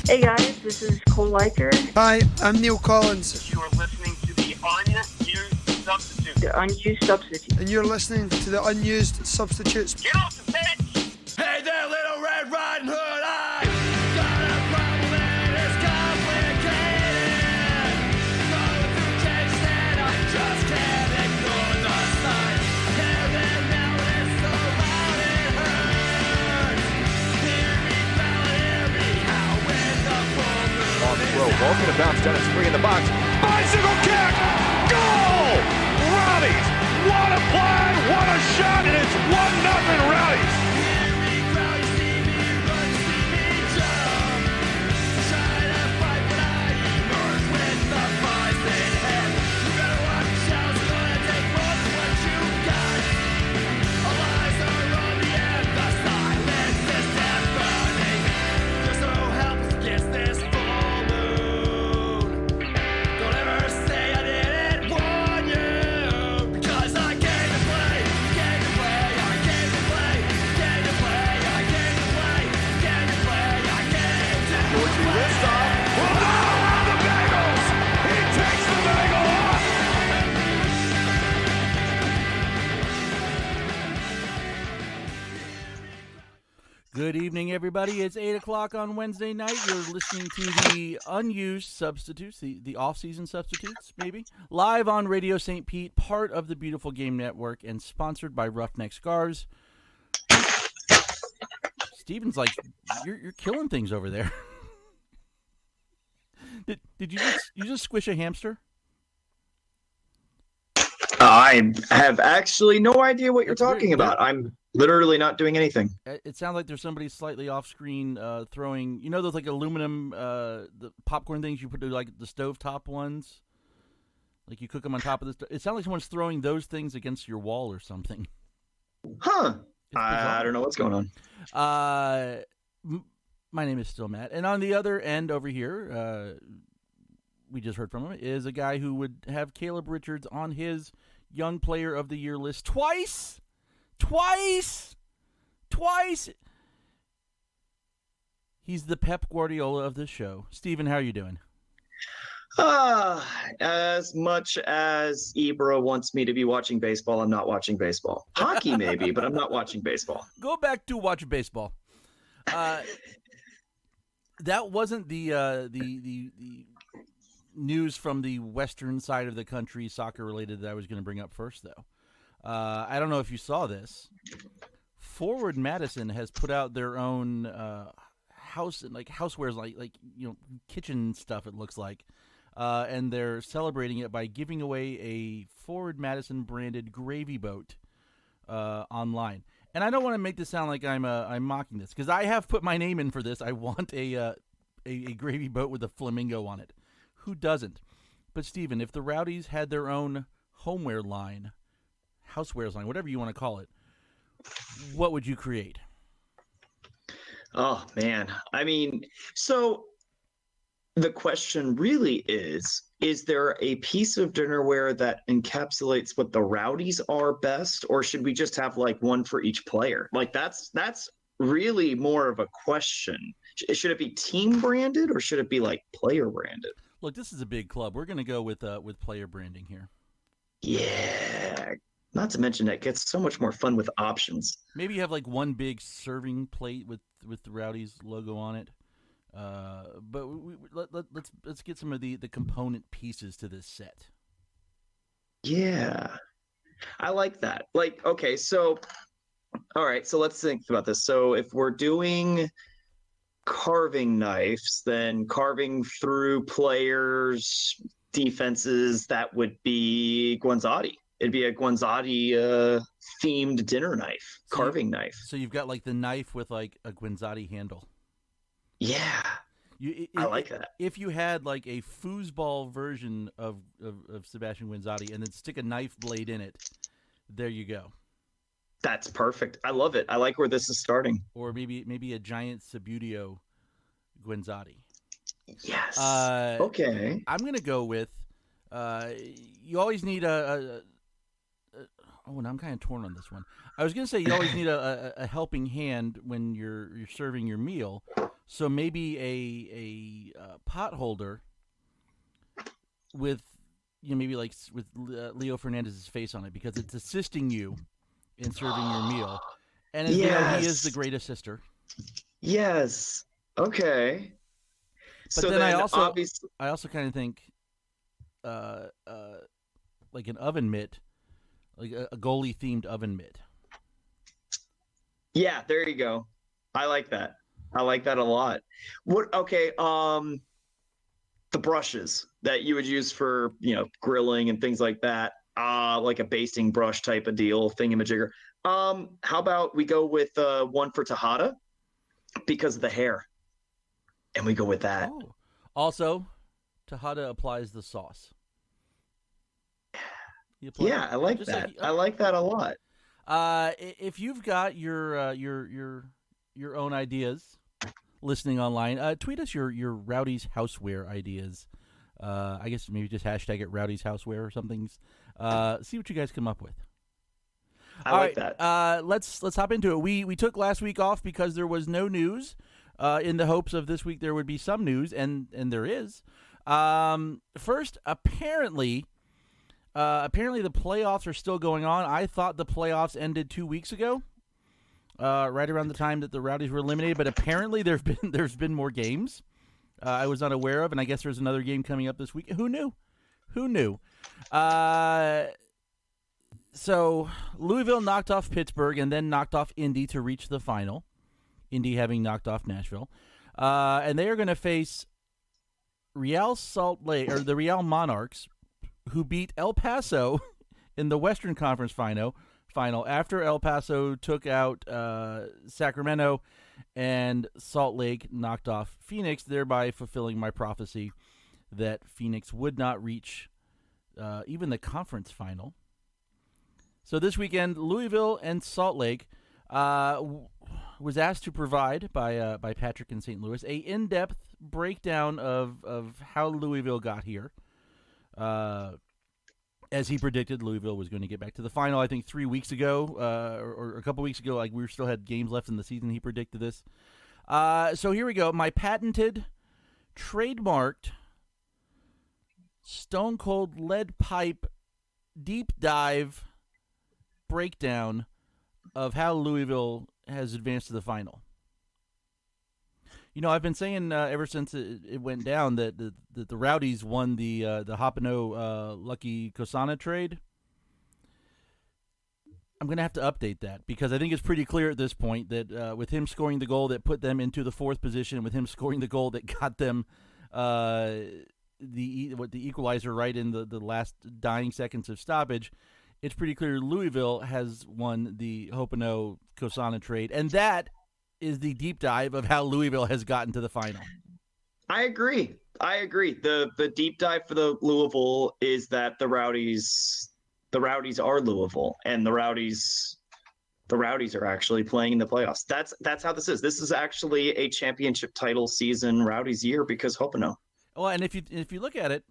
Hey guys, this is Cole Liker. Hi, I'm Neil Collins. You are listening to the Unused Substitute. The Unused Substitute. And you're listening to the Unused Substitutes. Get off the bench! Hey there, Little Red Riding Hood! I got a problem and it's complicated. Going through changes and I just can't ignore the signs. Hear them now and it's so loud it hurts. Hear me bell, hear me howl with the full moon. On the throw, ball's gonna bounce down and spring in the box. Bicycle kick! Goal! Rowdies! What a play! What a shot! And it's 1-0 Rowdies! Hear me growl, you see me run, you see me jump. Try to fight, but I emerge with the prize in hand. You better watch out, it's gonna take more than what you got. All eyes are on me and the silence is deafening. You're so helpless against this full moon. Don't ever say I didn't warn you, because I came to play, came to play, I came to play, came to play, I came to play, came to play, I came to play. Dorsey lifts off. Oh, around the Bengals! He takes the Bengal off! Good evening, everybody. It's 8 o'clock on Wednesday night. You're listening to the Unused Substitutes, the off-season substitutes, maybe, live on Radio St. Pete, part of the Beautiful Game Network, and sponsored by Roughneck Scars. Steven's like, you're killing things over there. Did you just squish a hamster? I have actually no idea what you're That's weird. talking about. I'm literally not doing anything. It sounds like there's somebody slightly off-screen throwing, you know, those like aluminum the popcorn things you put, like the stovetop ones, like you cook them on top of the stove. It sounds like someone's throwing those things against your wall or something. Huh. It's bizarre. I don't know what's going on. My name is still Matt, and on the other end over here, we just heard from him, is a guy who would have Caleb Richards on his Young Player of the Year list twice. He's the Pep Guardiola of this show. Steven, how are you doing? As much as Ibra wants me to be watching baseball, I'm not watching baseball. Hockey maybe, but I'm not watching baseball. Go back to watch baseball. That wasn't the news from the western side of the country, soccer related, that I was going to bring up first, though. I don't know if you saw this. Forward Madison has put out their own housewares, like you know, kitchen stuff. It looks like, and they're celebrating it by giving away a Forward Madison branded gravy boat online. And I don't want to make this sound like I'm mocking this, because I have put my name in for this. I want a gravy boat with a flamingo on it. Who doesn't? But Steven, if the Rowdies had their own homeware line, housewares line, whatever you want to call it, what would you create? Oh, man. I mean, so the question really is there a piece of dinnerware that encapsulates what the Rowdies are best, or should we just have like one for each player? Like that's really more of a question. Should it be team branded or should it be like player branded? Look, this is a big club. We're going to go with player branding here. Yeah. Not to mention that gets so much more fun with options. Maybe you have like one big serving plate with the Rowdies logo on it. But let's get some of the component pieces to this set. Yeah. I like that. Like, okay, so all right, so let's think about this. So if we're doing carving knives, then carving through players' defenses, that would be Guanzati. It'd be a Guanzati themed dinner knife, carving knife. So you've got like the knife with like a Guanzati handle. Yeah. I like that. If you had like a foosball version of Sebastian Guanzati and then stick a knife blade in it, there you go. That's perfect. I love it. I like where this is starting. Or maybe a giant Subbuteo Guanzati. Yes. Okay. I'm going to go with you always need oh, and I'm kind of torn on this one. I was going to say you always need a helping hand when you're serving your meal, So maybe a pot holder with maybe like with Leo Fernandez's face on it, because it's assisting you in serving your meal. And as we know, he is the great assister. Yes. Okay. But So then I obviously, also kind of think like an oven mitt, like a goalie themed oven mitt. yeah, there you go. I like that. I like that a lot. What? Okay. The brushes that you would use for grilling and things like that. Like a basting brush type of deal, thingamajigger. How about we go with one for Tejada because of the hair, and we go with that. Oh. Also, Tejada applies the sauce. Yeah, I like that. I like that a lot. If you've got your own ideas, listening online, tweet us your Rowdies Houseware ideas. I guess maybe just hashtag it Rowdies Houseware or something. See what you guys come up with. I like that. Let's hop into it. We took last week off because there was no news. In the hopes of this week there would be some news, and there is. First, apparently the playoffs are still going on. I thought the playoffs ended 2 weeks ago, right around the time that the Rowdies were eliminated. But apparently there's been more games I was unaware of, and I guess there's another game coming up this week. Who knew? So Louisville knocked off Pittsburgh and then knocked off Indy to reach the final. Indy having knocked off Nashville, and they are going to face Real Salt Lake, or the Real Monarchs, who beat El Paso in the Western Conference final after El Paso took out Sacramento and Salt Lake knocked off Phoenix, thereby fulfilling my prophecy that Phoenix would not reach even the conference final. So this weekend, Louisville and Salt Lake was asked to provide by Patrick in St. Louis a in-depth breakdown of how Louisville got here. As he predicted, Louisville was going to get back to the final. I think 3 weeks ago, or a couple weeks ago, like we still had games left in the season. He predicted this. So here we go. My patented, trademarked, stone cold lead pipe deep dive breakdown of how Louisville has advanced to the final. I've been saying ever since it went down that the Rowdies won the Hopino Lucky Kosana trade. I'm going to have to update that because I think it's pretty clear at this point that with him scoring the goal that put them into the fourth position, with him scoring the goal that got them the equalizer right in the last dying seconds of stoppage, it's pretty clear Louisville has won the Hopino Kosana trade, and that is the deep dive of how Louisville has gotten to the final. I agree. The deep dive for the Louisville is that the Rowdies are Louisville, and the Rowdies are actually playing in the playoffs. That's how this is. This is actually a championship title season Rowdies year because Hopino. Well, and if you look at it,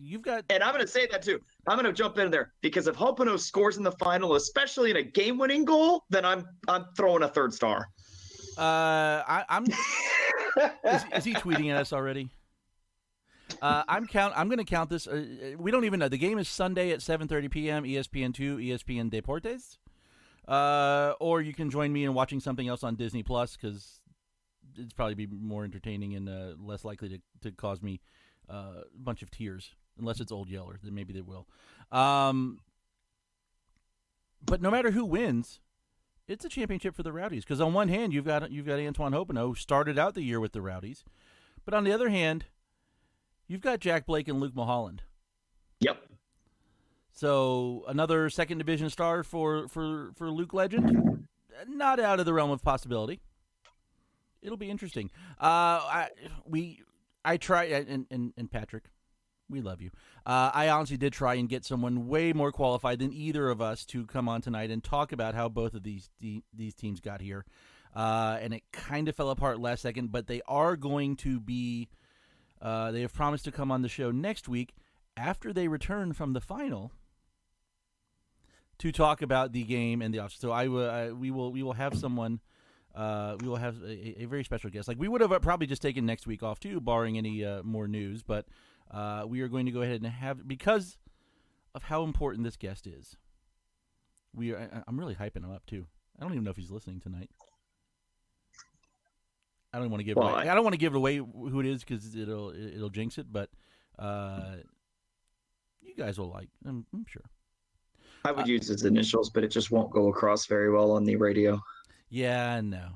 you've got. And I'm going to say that too. I'm going to jump in there because if Hopino scores in the final, especially in a game-winning goal, then I'm throwing a third star. I'm. Is he tweeting at us already? I'm going to count this. We don't even know. The game is Sunday at 7:30 p.m. ESPN2, ESPN Deportes. Or you can join me in watching something else on Disney Plus because it'd probably be more entertaining and less likely to cause me a bunch of tears, unless it's Old Yeller. Then maybe they will. But no matter who wins, it's a championship for the Rowdies. Because on one hand, you've got Antoine Hopino, who started out the year with the Rowdies, but on the other hand, you've got Jack Blake and Luke Mulholland. Yep. So another second division star for Luke Legend, not out of the realm of possibility. It'll be interesting. I try and Patrick, we love you. I honestly did try and get someone way more qualified than either of us to come on tonight and talk about how both of these teams got here. And it kind of fell apart last second, but they are going to be. They have promised to come on the show next week after they return from the final to talk about the game and the offseason. So we will have someone we will have a very special guest. Like, we would have probably just taken next week off too, barring any more news. But we are going to go ahead and have, because of how important this guest is. I'm really hyping him up too. I don't even know if he's listening tonight. I don't want to give away. I don't want to give away who it is because it'll jinx it. But you guys will like. I'm sure. I would use his initials, but it just won't go across very well on the radio. Yeah, no.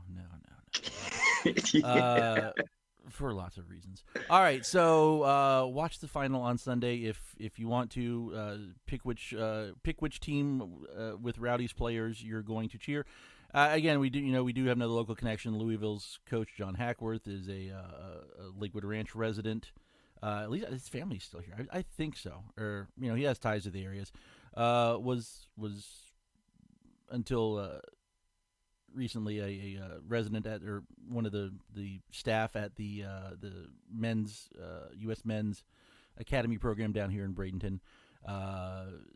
Yeah. For lots of reasons. All right, so watch the final on Sunday if you want to pick which team with Rowdies players you're going to cheer. Again, we do have another local connection. Louisville's coach John Hackworth is a Lakewood Ranch resident. At least his family's still here. I think so. Or he has ties to the areas. Was until recently a resident at, or one of the staff at the men's U.S. Men's Academy program down here in Bradenton.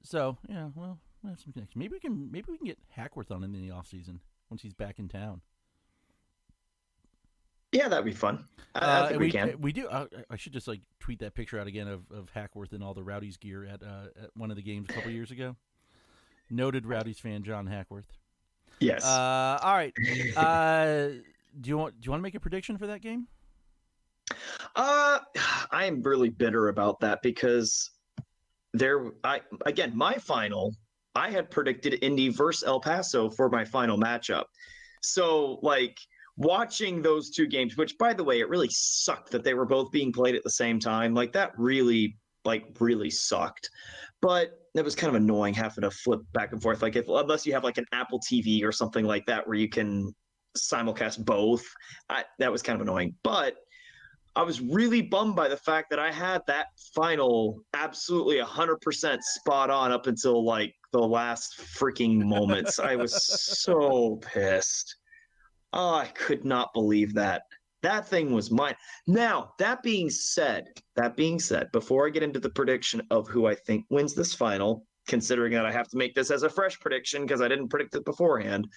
So yeah, well, we have some connection. Maybe we can get Hackworth on in the off season once he's back in town. Yeah, that'd be fun. I think we can. We do. I should just tweet that picture out again of Hackworth in all the Rowdies gear at one of the games a couple years ago. Noted Rowdies fan John Hackworth. Yes. All right. Do you want to make a prediction for that game? I am really bitter about that because my final, I had predicted Indy versus El Paso for my final matchup. So watching those two games, which by the way, it really sucked that they were both being played at the same time. That really sucked. But it was kind of annoying having to flip back and forth. Unless you have an Apple TV or something like that where you can simulcast both, that was kind of annoying. But I was really bummed by the fact that I had that final absolutely 100% spot on up until the last freaking moments. I was so pissed. Oh, I could not believe that. That thing was mine. Now, that being said, before I get into the prediction of who I think wins this final, considering that I have to make this as a fresh prediction because I didn't predict it beforehand,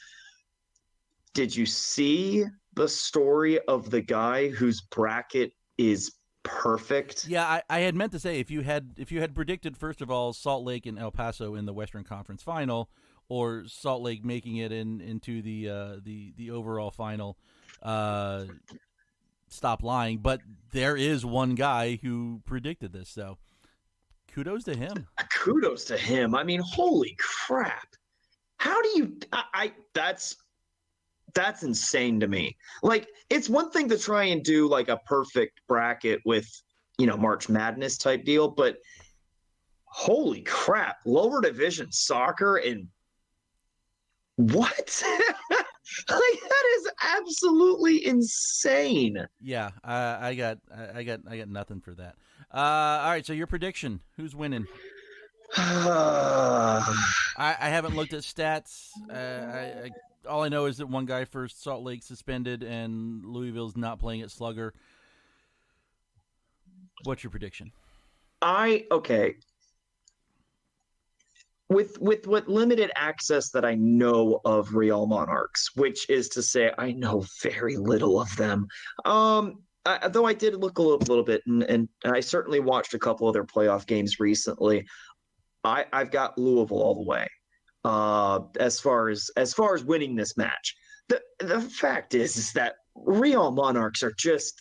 did you see the story of the guy whose bracket is perfect? Yeah, I had meant to say if you had predicted, first of all, Salt Lake and El Paso in the Western Conference Final, or Salt Lake making it into the overall final, stop lying. But there is one guy who predicted this, so kudos to him. Kudos to him. I mean, holy crap! How do you? That's insane to me. It's one thing to try and do a perfect bracket with March Madness type deal, but holy crap! Lower division soccer and what? That is absolutely insane. Yeah, I got nothing for that. All right, so your prediction: who's winning? I haven't looked at stats. All I know is that one guy for Salt Lake suspended, and Louisville's not playing at Slugger. What's your prediction? Okay. With what limited access that I know of Real Monarchs, which is to say I know very little of them, though I did look a little bit, and I certainly watched a couple of their playoff games recently. I've got Louisville all the way as far as winning this match. The fact is that Real Monarchs are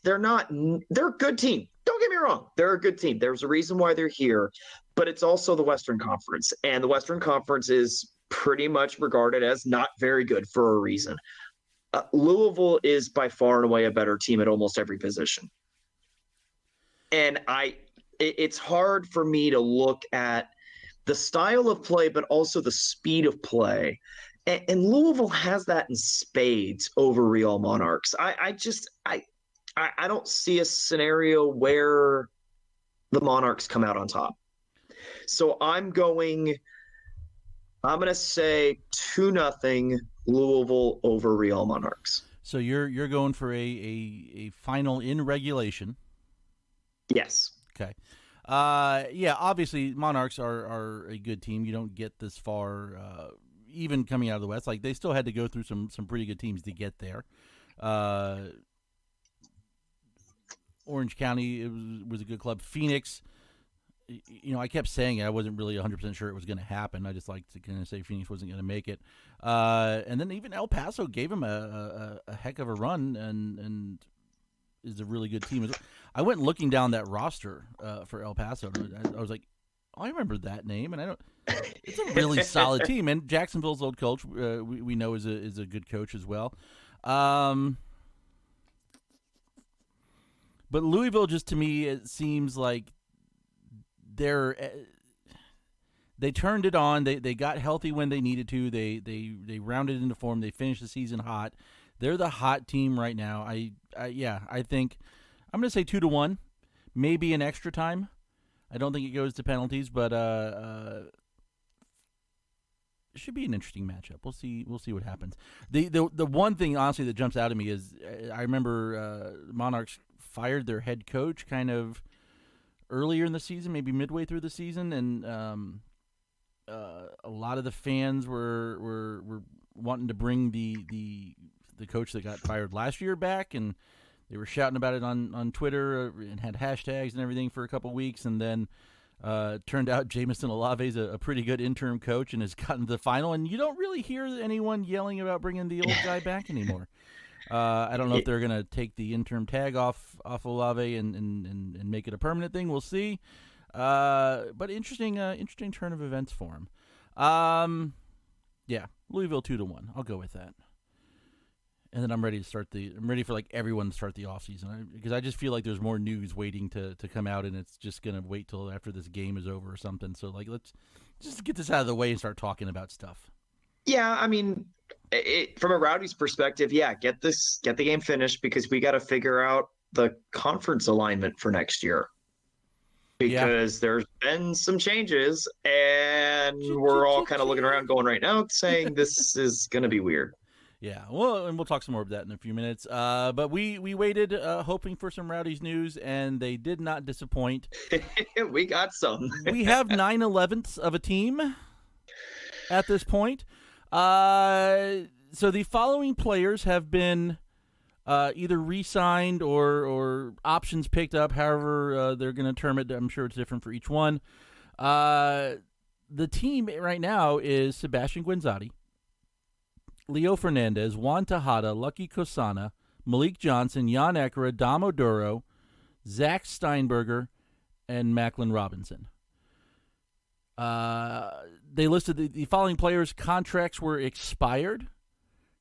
they're a good team. Don't get me wrong. They're a good team. There's a reason why they're here, but it's also the Western Conference, and the Western Conference is pretty much regarded as not very good for a reason. Louisville is by far and away a better team at almost every position. And it's hard for me to look at the style of play, but also the speed of play. And Louisville has that in spades over Real Monarchs. I don't see a scenario where the Monarchs come out on top. So I'm going to say 2-0 Louisville over Real Monarchs. So you're going for a final in regulation. Yes. Okay. Yeah, obviously Monarchs are a good team. You don't get this far even coming out of the West, like they still had to go through some pretty good teams to get there. Orange County was a good club. Phoenix, I kept saying it. I wasn't really 100% sure it was going to happen. I just liked to kind of say Phoenix wasn't going to make it. And then even El Paso gave him a heck of a run and is a really good team. I went looking down that roster for El Paso. I was like, I remember that name, and it's a really solid team. And Jacksonville's old coach, we know is a good coach as well. But Louisville, just to me, it seems like they turned it on. They got healthy when they needed to. They rounded into form. They finished the season hot. They're the hot team right now. I think I'm going to say 2-1, maybe an extra time. I don't think it goes to penalties, but it should be an interesting matchup. We'll see what happens. The one thing honestly that jumps out at me is I remember Monarchs fired their head coach kind of earlier in the season, maybe midway through the season, and a lot of the fans were wanting to bring the coach that got fired last year back, and they were shouting about it on Twitter and had hashtags and everything for a couple weeks, and then turned out Jameson Olave's a pretty good interim coach and has gotten to the final, and you don't really hear anyone yelling about bringing the old guy back anymore. I don't know if they're going to take the interim tag off Olave and make it a permanent thing. We'll see. But interesting turn of events for him. Yeah, Louisville 2-1. I'll go with that. And then I'm ready for like everyone to start the offseason because I just feel like there's more news waiting to come out, and it's just going to wait till after this game is over or something. So like, let's just get this out of the way and start talking about stuff. Yeah, I mean, from a Rowdies perspective, yeah, get the game finished because we got to figure out the conference alignment for next year because there's been some changes, and we're all kind of looking around going right now saying this is going to be weird. Yeah, well, and we'll talk some more about that in a few minutes. But we waited hoping for some Rowdies news, and they did not disappoint. We got some. We have 9/11ths of a team at this point. So the following players have been either re-signed or options picked up, however they're going to term it. I'm sure it's different for each one. The team right now is Sebastian Guenzati, Leo Fernandez, Juan Tejada, Lucky Kosana, Malik Johnson, Jan Ekra, Dom Oduro, Zach Steinberger, and Macklin Robinson. They listed the following players' contracts were expired: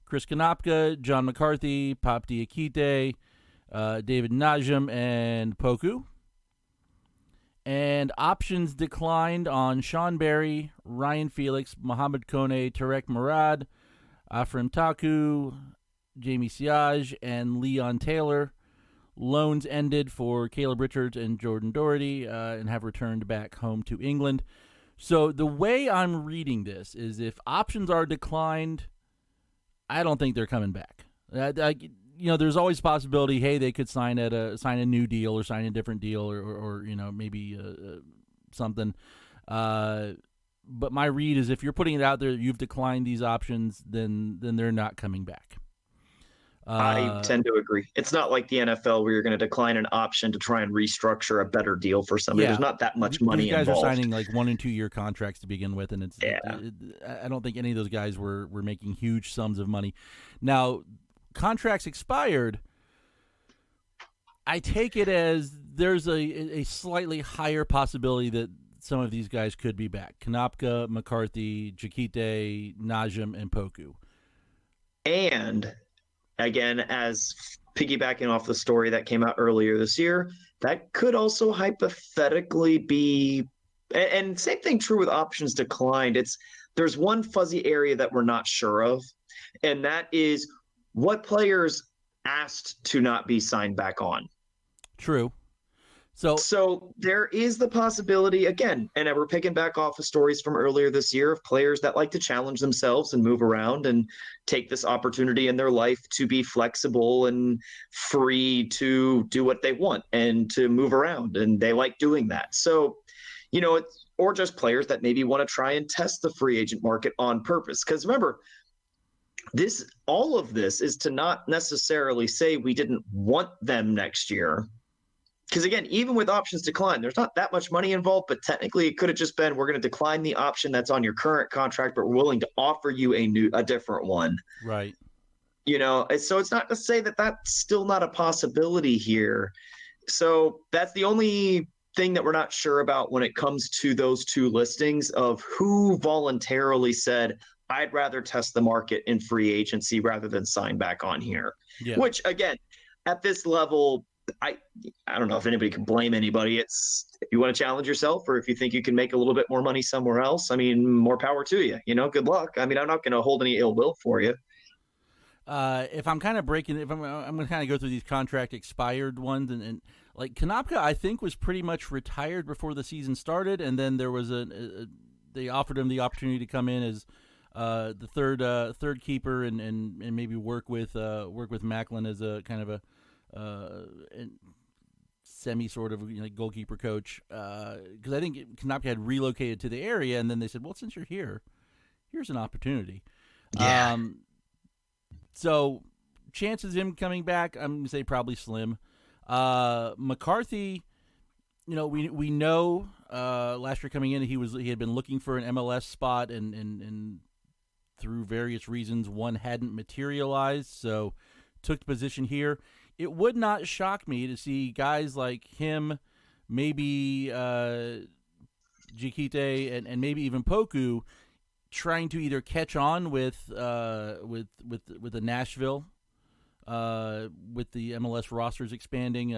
Chris Konopka, John McCarthy, Pop Diakite, David Najim, and Poku. And options declined on Sean Berry, Ryan Felix, Mohamed Kone, Tarek Murad, Afrim Taku, Jamie Siage, and Leon Taylor. Loans ended for Caleb Richards and Jordan Doherty and have returned back home to England. So the way I'm reading this is if options are declined, I don't think they're coming back. There's always a possibility, hey, they could sign a new deal or sign a different deal or maybe something. But my read is if you're putting it out there, you've declined these options, then they're not coming back. I tend to agree. It's not like the NFL where you're going to decline an option to try and restructure a better deal for somebody. There's not that much money involved. These guys are signing like 1 and 2 year contracts to begin with, and I don't think any of those guys were making huge sums of money. Now, contracts expired. I take it as there's a slightly higher possibility that some of these guys could be back. Konopka, McCarthy, Jakite, Najim, and Poku. And again, as piggybacking off the story that came out earlier this year, that could also hypothetically be, and same thing true with options declined. There's one fuzzy area that we're not sure of, and that is what players asked to not be signed back on. True. So there is the possibility, again, and we're picking back off of stories from earlier this year of players that like to challenge themselves and move around and take this opportunity in their life to be flexible and free to do what they want and to move around. And they like doing that. So, or just players that maybe want to try and test the free agent market on purpose. Because remember, all of this is to not necessarily say we didn't want them next year. Because again, even with options decline, there's not that much money involved, but technically it could have just been, we're going to decline the option that's on your current contract, but we're willing to offer you a different one. Right. So it's not to say that that's still not a possibility here. So that's the only thing that we're not sure about when it comes to those two listings of who voluntarily said, I'd rather test the market in free agency rather than sign back on here. Yeah. Which, again, at this level, I don't know if anybody can blame anybody. It's, if you want to challenge yourself, or if you think you can make a little bit more money somewhere else, I mean, more power to you. Good luck. I mean, I'm not going to hold any ill will for you. If I'm kind of I'm going to kind of go through these contract expired ones, and like Konopka, I think was pretty much retired before the season started, and then there was they offered him the opportunity to come in as the third keeper and maybe work with Macklin as a kind of a semi sort of goalkeeper coach, because I think Konopka had relocated to the area, and then they said, well, since you're here, here's an opportunity. Yeah. So chances of him coming back, I'm going to say probably slim. McCarthy, we know last year coming in he had been looking for an MLS spot, and through various reasons one hadn't materialized, so took the position here. It would not shock me to see guys like him, maybe Jikite, and maybe even Poku trying to either catch on with the Nashville, with the MLS rosters expanding,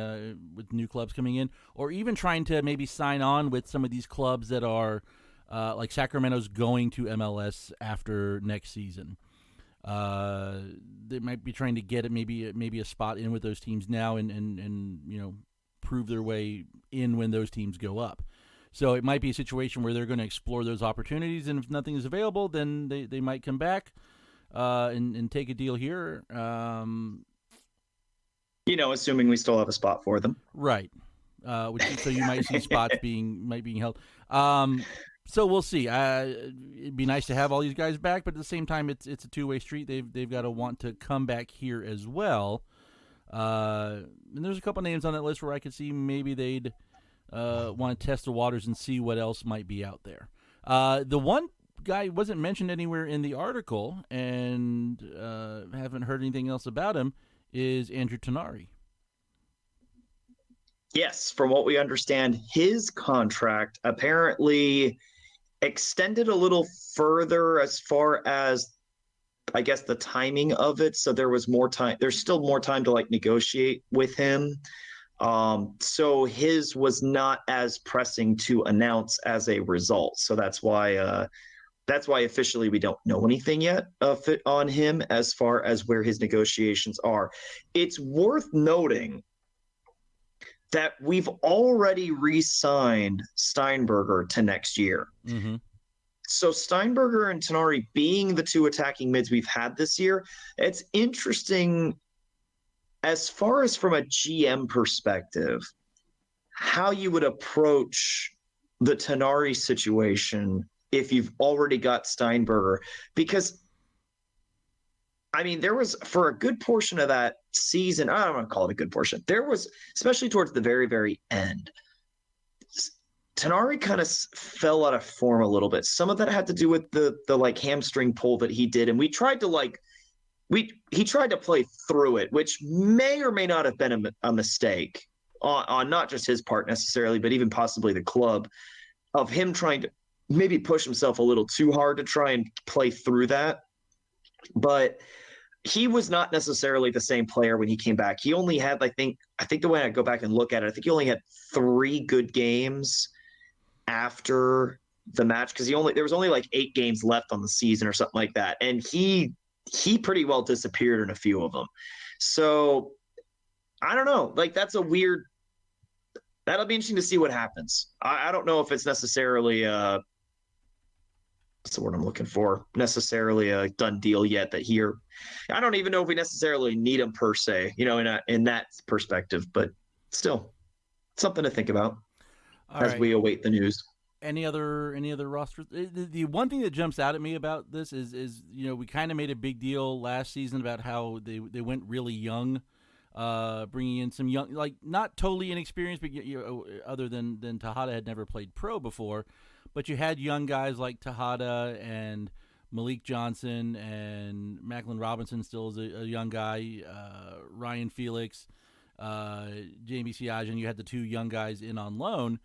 with new clubs coming in, or even trying to maybe sign on with some of these clubs that are like Sacramento's going to MLS after next season. They might be trying to get it maybe a spot in with those teams now and prove their way in when those teams go up. So it might be a situation where they're going to explore those opportunities, and if nothing is available, then they might come back and take a deal here. Assuming we still have a spot for them. Right. So you might see spots being held. So we'll see. It'd be nice to have all these guys back, but at the same time, it's a two-way street. They've got to want to come back here as well. And there's a couple names on that list where I could see maybe they'd want to test the waters and see what else might be out there. The one guy wasn't mentioned anywhere in the article, and haven't heard anything else about him, is Andrew Tonari. Yes, from what we understand, his contract apparently extended a little further as far as, I guess, the timing of it. So there was more time. There's still more time to negotiate with him. So his was not as pressing to announce as a result. So that's why officially we don't know anything yet on him as far as where his negotiations are. It's worth noting that we've already re-signed Steinberger to next year. Mm-hmm. So Steinberger and Tonari being the two attacking mids we've had this year, it's interesting as far as from a GM perspective, how you would approach the Tonari situation if you've already got Steinberger. Because, I mean, there was, for a good portion of that season, I don't want to call it a good portion, there was, especially towards the very, very end, Tonari kind of fell out of form a little bit. Some of that had to do with the hamstring pull that he did, and we tried to he tried to play through it, which may or may not have been a mistake on not just his part necessarily, but even possibly the club, of him trying to maybe push himself a little too hard to try and play through that. But he was not necessarily the same player when he came back. He only had, I think the way I go back and look at it, I think he only had 3 good games after the match, because there was only 8 games left on the season or something like that. And he pretty well disappeared in a few of them. So I don't know. That's a weird, that'll be interesting to see what happens. I don't know if it's necessarily what's the word I'm looking for? Necessarily a done deal yet I don't even know if we necessarily need him per se, in that perspective, but still something to think about as we await the news. Any other rosters? The one thing that jumps out at me about this is we kind of made a big deal last season about how they went really young, bringing in some young, like not totally inexperienced, but other than Tejada had never played pro before, but you had young guys like Tejada and Malik Johnson and Macklin Robinson still is a young guy, Ryan Felix, Jamie Siajan. You had the two young guys in on loan.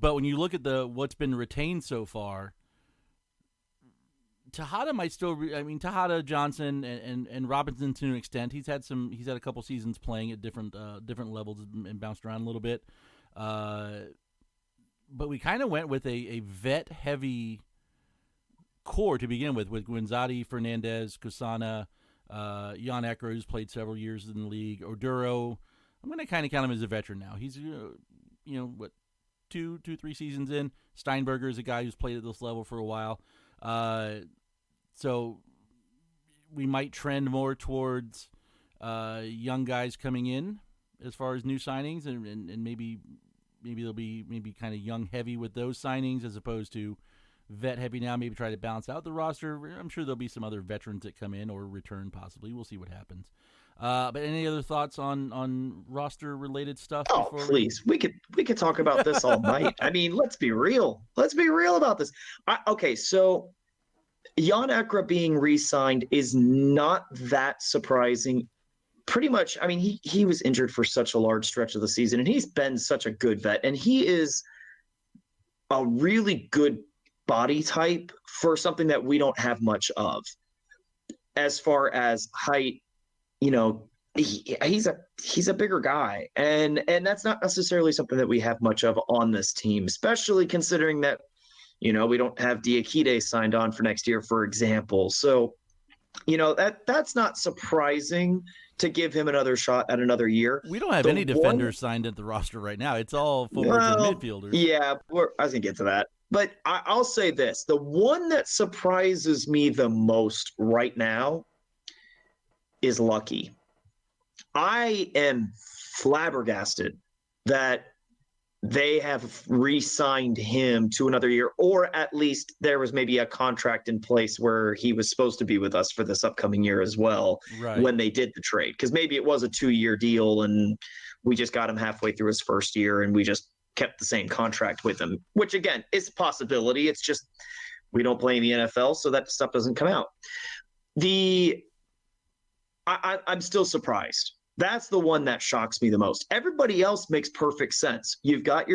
But when you look at what's been retained so far, Tejada might still. Tejada, Johnson, and Robinson to an extent. He's had a couple seasons playing at different levels and bounced around a little bit. But we kind of went with a vet heavy core to begin with Guinzati, Fernandez, Kusana, Jan Ekra, who's played several years in the league. Oduro, I'm going to kind of count him as a veteran now. He's 3 seasons in. Steinberger is a guy who's played at this level for a while. So we might trend more towards young guys coming in as far as new signings, and maybe they'll be kind of young heavy with those signings as opposed to vet heavy now. Maybe try to balance out the roster. I'm sure there'll be some other veterans that come in or return possibly. We'll see what happens. But any other thoughts on roster related stuff? Oh, please. We could talk about this all night. I mean, let's be real. Let's be real about this. So Jan Ekra being re-signed is not that surprising. Pretty much, I mean, he was injured for such a large stretch of the season, and he's been such a good vet, and he is a really good body type for something that we don't have much of. As far as height, he's a bigger guy, and that's not necessarily something that we have much of on this team, especially considering that we don't have Diakite signed on for next year, for example. So that's not surprising to give him another shot at another year. We don't have any defenders signed at the roster right now. It's all forwards and midfielders. Yeah, I was gonna get to that, but I'll say this: the one that surprises me the most right now is Lucky. I am flabbergasted that they have re-signed him to another year, or at least there was maybe a contract in place where he was supposed to be with us for this upcoming year as well, right, when they did the trade. Because maybe it was a 2-year deal and we just got him halfway through his first year and we just kept the same contract with him, which again is a possibility. It's just we don't play in the NFL, so that stuff doesn't come out. I'm still surprised. That's the one that shocks me the most. Everybody else makes perfect sense. You've got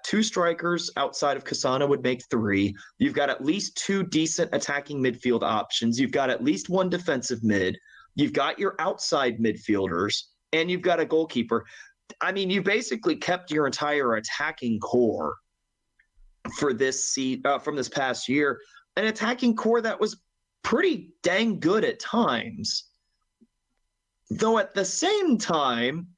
2 strikers outside of Kasana would make 3. You've got at least 2 decent attacking midfield options. You've got at least 1 defensive mid. You've got your outside midfielders, and you've got a goalkeeper. I mean, you basically kept your entire attacking core for this from this past year, an attacking core that was pretty dang good at times. Though at the same time,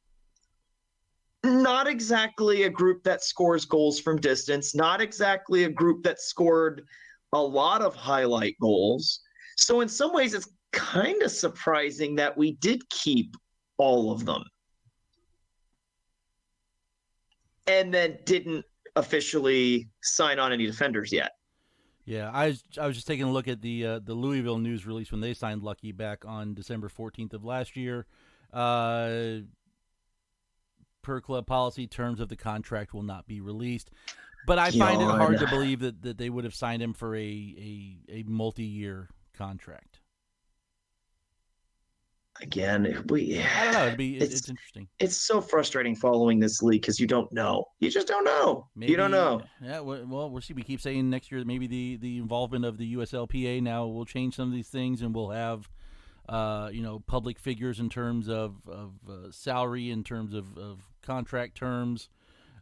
not exactly a group that scores goals from distance, not exactly a group that scored a lot of highlight goals. So in some ways, it's kind of surprising that we did keep all of them and then didn't officially sign on any defenders yet. Yeah, I was just taking a look at the Louisville news release when they signed Lucky back on December 14th of last year. Per club policy, terms of the contract will not be released. But I find it hard to believe that they would have signed him for a multi-year contract. Again, I don't know. It's interesting. It's so frustrating following this league because you don't know. You just don't know. You don't know. Yeah, well, we'll see. We keep saying next year that maybe the involvement of the USLPA now will change some of these things, and we'll have public figures in terms of salary, in terms of contract terms.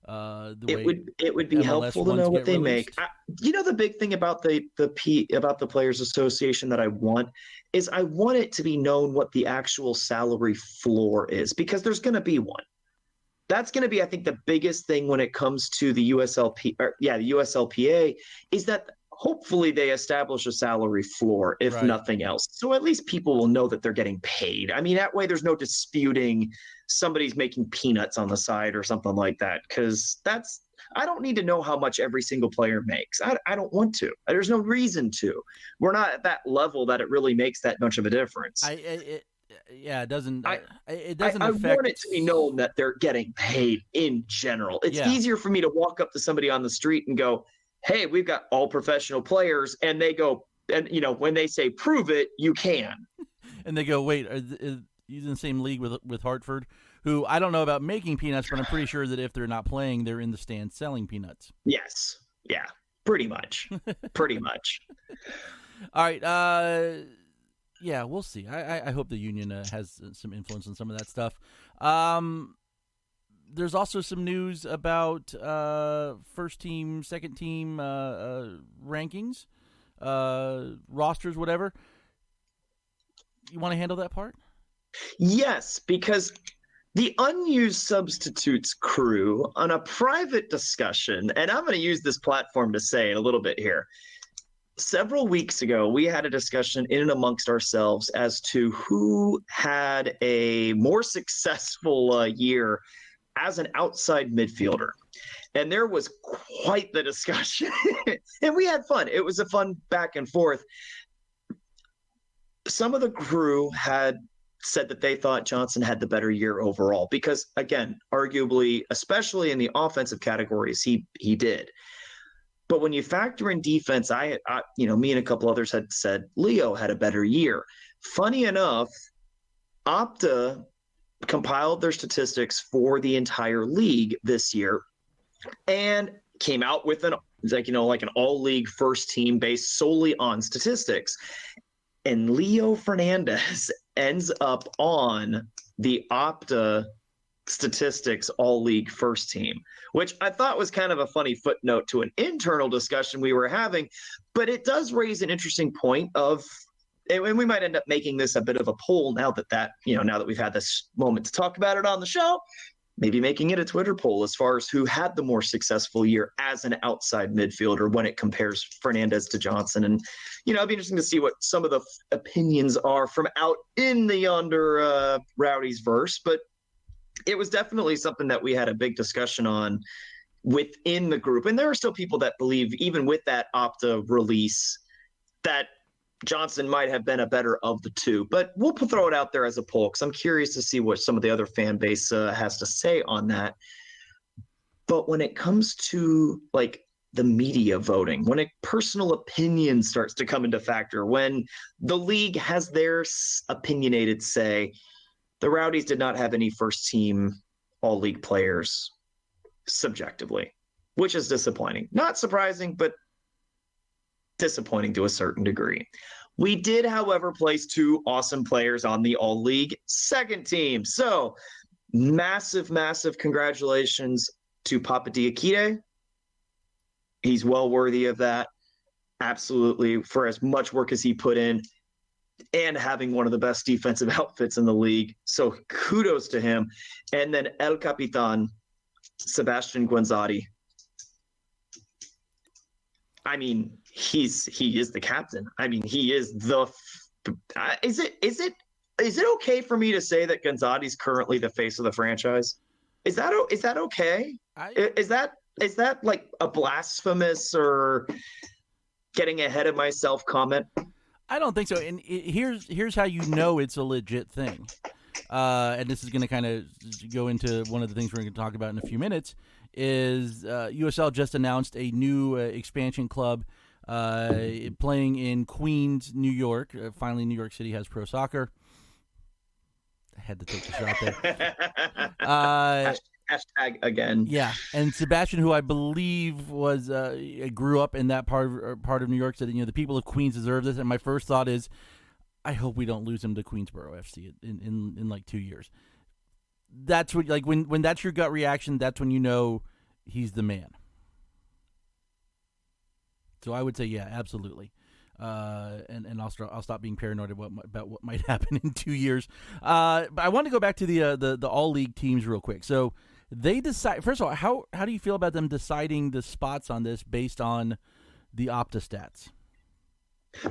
It would be helpful to know what they make. The big thing about the Players Association that I want is I want it to be known what the actual salary floor is, because there's going to be one. That's going to be, I think, the biggest thing when it comes to the USLPA is that hopefully they establish a salary floor, if nothing else. So at least people will know that they're getting paid. I mean, that way there's no disputing somebody's making peanuts on the side or something like that, because that's I don't need to know how much every single player makes. I don't want to. There's no reason to. We're not at that level that it really makes that much of a difference. It doesn't. It I doesn't affect. want it to be known that they're getting paid in general. It's easier for me to walk up to somebody on the street and go, hey, we've got all professional players. And they go, and when they say, prove it, you can. And they go, wait, are you in the same league with Hartford, who I don't know about making peanuts, but I'm pretty sure that if they're not playing, they're in the stands selling peanuts. Yes. Yeah, pretty much. Pretty much. All right. Yeah, we'll see. I hope the union has some influence on some of that stuff. There's also some news about first team, second team rankings, rosters, whatever. You want to handle that part? Yes, because the unused substitutes crew, on a private discussion, and I'm going to use this platform to say it a little bit here. Several weeks ago, we had a discussion in and amongst ourselves as to who had a more successful year as an outside midfielder. And there was quite the discussion. And we had fun. It was a fun back and forth. Some of the crew had said that they thought Johnson had the better year overall because, again, arguably, especially in the offensive categories, he did. But when you factor in defense, I me and a couple others had said Leo had a better year. Funny enough, Opta compiled their statistics for the entire league this year and came out with an all-league first team based solely on statistics. And Leo Fernandez ends up on the Opta statistics all-league first team, which I thought was kind of a funny footnote to an internal discussion we were having. But it does raise an interesting point of, and we might end up making this a bit of a poll now that we've had this moment to talk about it on the show, maybe making it a Twitter poll as far as who had the more successful year as an outside midfielder when it compares Fernandez to Johnson. And, it'd be interesting to see what some of the opinions are from out in the yonder Rowdies verse. But it was definitely something that we had a big discussion on within the group. And there are still people that believe, even with that Opta release, that Johnson might have been a better of the two. But we'll throw it out there as a poll because I'm curious to see what some of the other fan base has to say on that. But when it comes to the media voting, when a personal opinion starts to come into factor, when the league has their opinionated say, the Rowdies did not have any first team all league players subjectively, which is disappointing. Not surprising, but disappointing to a certain degree. We did, however, place two awesome players on the all league second team. So massive, massive congratulations to Papa Diakite. He's well worthy of that. Absolutely. For as much work as he put in and having one of the best defensive outfits in the league. So kudos to him. And then El Capitan, Sebastian Guenzati. I mean, he is the captain. I mean, he is the is it okay for me to say that Guenzati's currently the face of the franchise? Is that okay? Is that like a blasphemous or getting ahead of myself comment? I don't think so. And here's how you know it's a legit thing. And this is going to kind of go into one of the things we're going to talk about in a few minutes, is USL just announced a new expansion club playing in Queens, New York. Finally, New York City has pro soccer. I had to take the shot there. Hashtag again. Yeah, and Sebastian, who I believe was grew up in that part of New York, said the people of Queens deserve this. And my first thought is, I hope we don't lose him to Queensboro FC in like 2 years. That's what, like, when that's your gut reaction, that's when you know he's the man. So I would say, yeah, absolutely. And I'll stop being paranoid about what might happen in 2 years. But I want to go back to the all league teams real quick. So they decide. First of all, how do you feel about them deciding the spots on this based on the Optus Stats?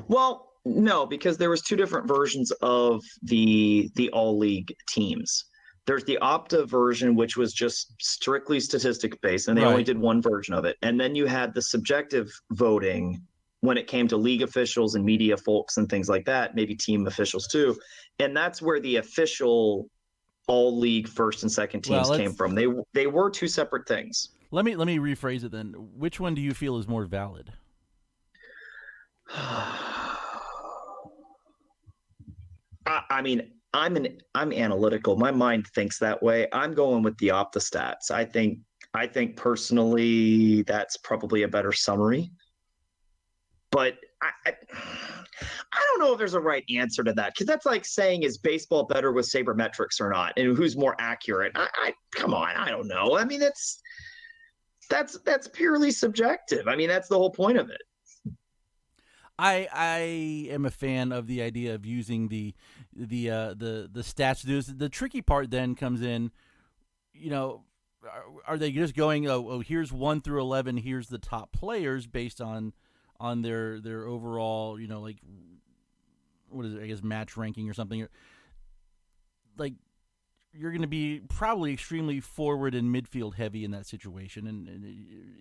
Well, no, because there was two different versions of the all league teams. there's the Opta version, which was just strictly statistic based, and they only Right. did one version of it. And then you had the subjective voting when it came to league officials and media folks and things like that, maybe team officials too. And that's where the official all league first and second teams Well, came from. They were two separate things. Let me rephrase it then. Which one do you feel is more valid? I mean, I'm analytical. My mind thinks that way. I'm going with the Opta Stats. I think personally that's probably a better summary. But I don't know if there's a right answer to that, because that's like saying, is baseball better with sabermetrics or not, and who's more accurate? I come on, I don't know. I mean, that's purely subjective. I mean, that's the whole point of it. I am a fan of the idea of using the stats to do this. The tricky part then comes in, are they just going, oh here's 1 through 11, here's the top players based on their overall, like, what is it, I guess match ranking or something. Like, you're going to be probably extremely forward and midfield heavy in that situation, and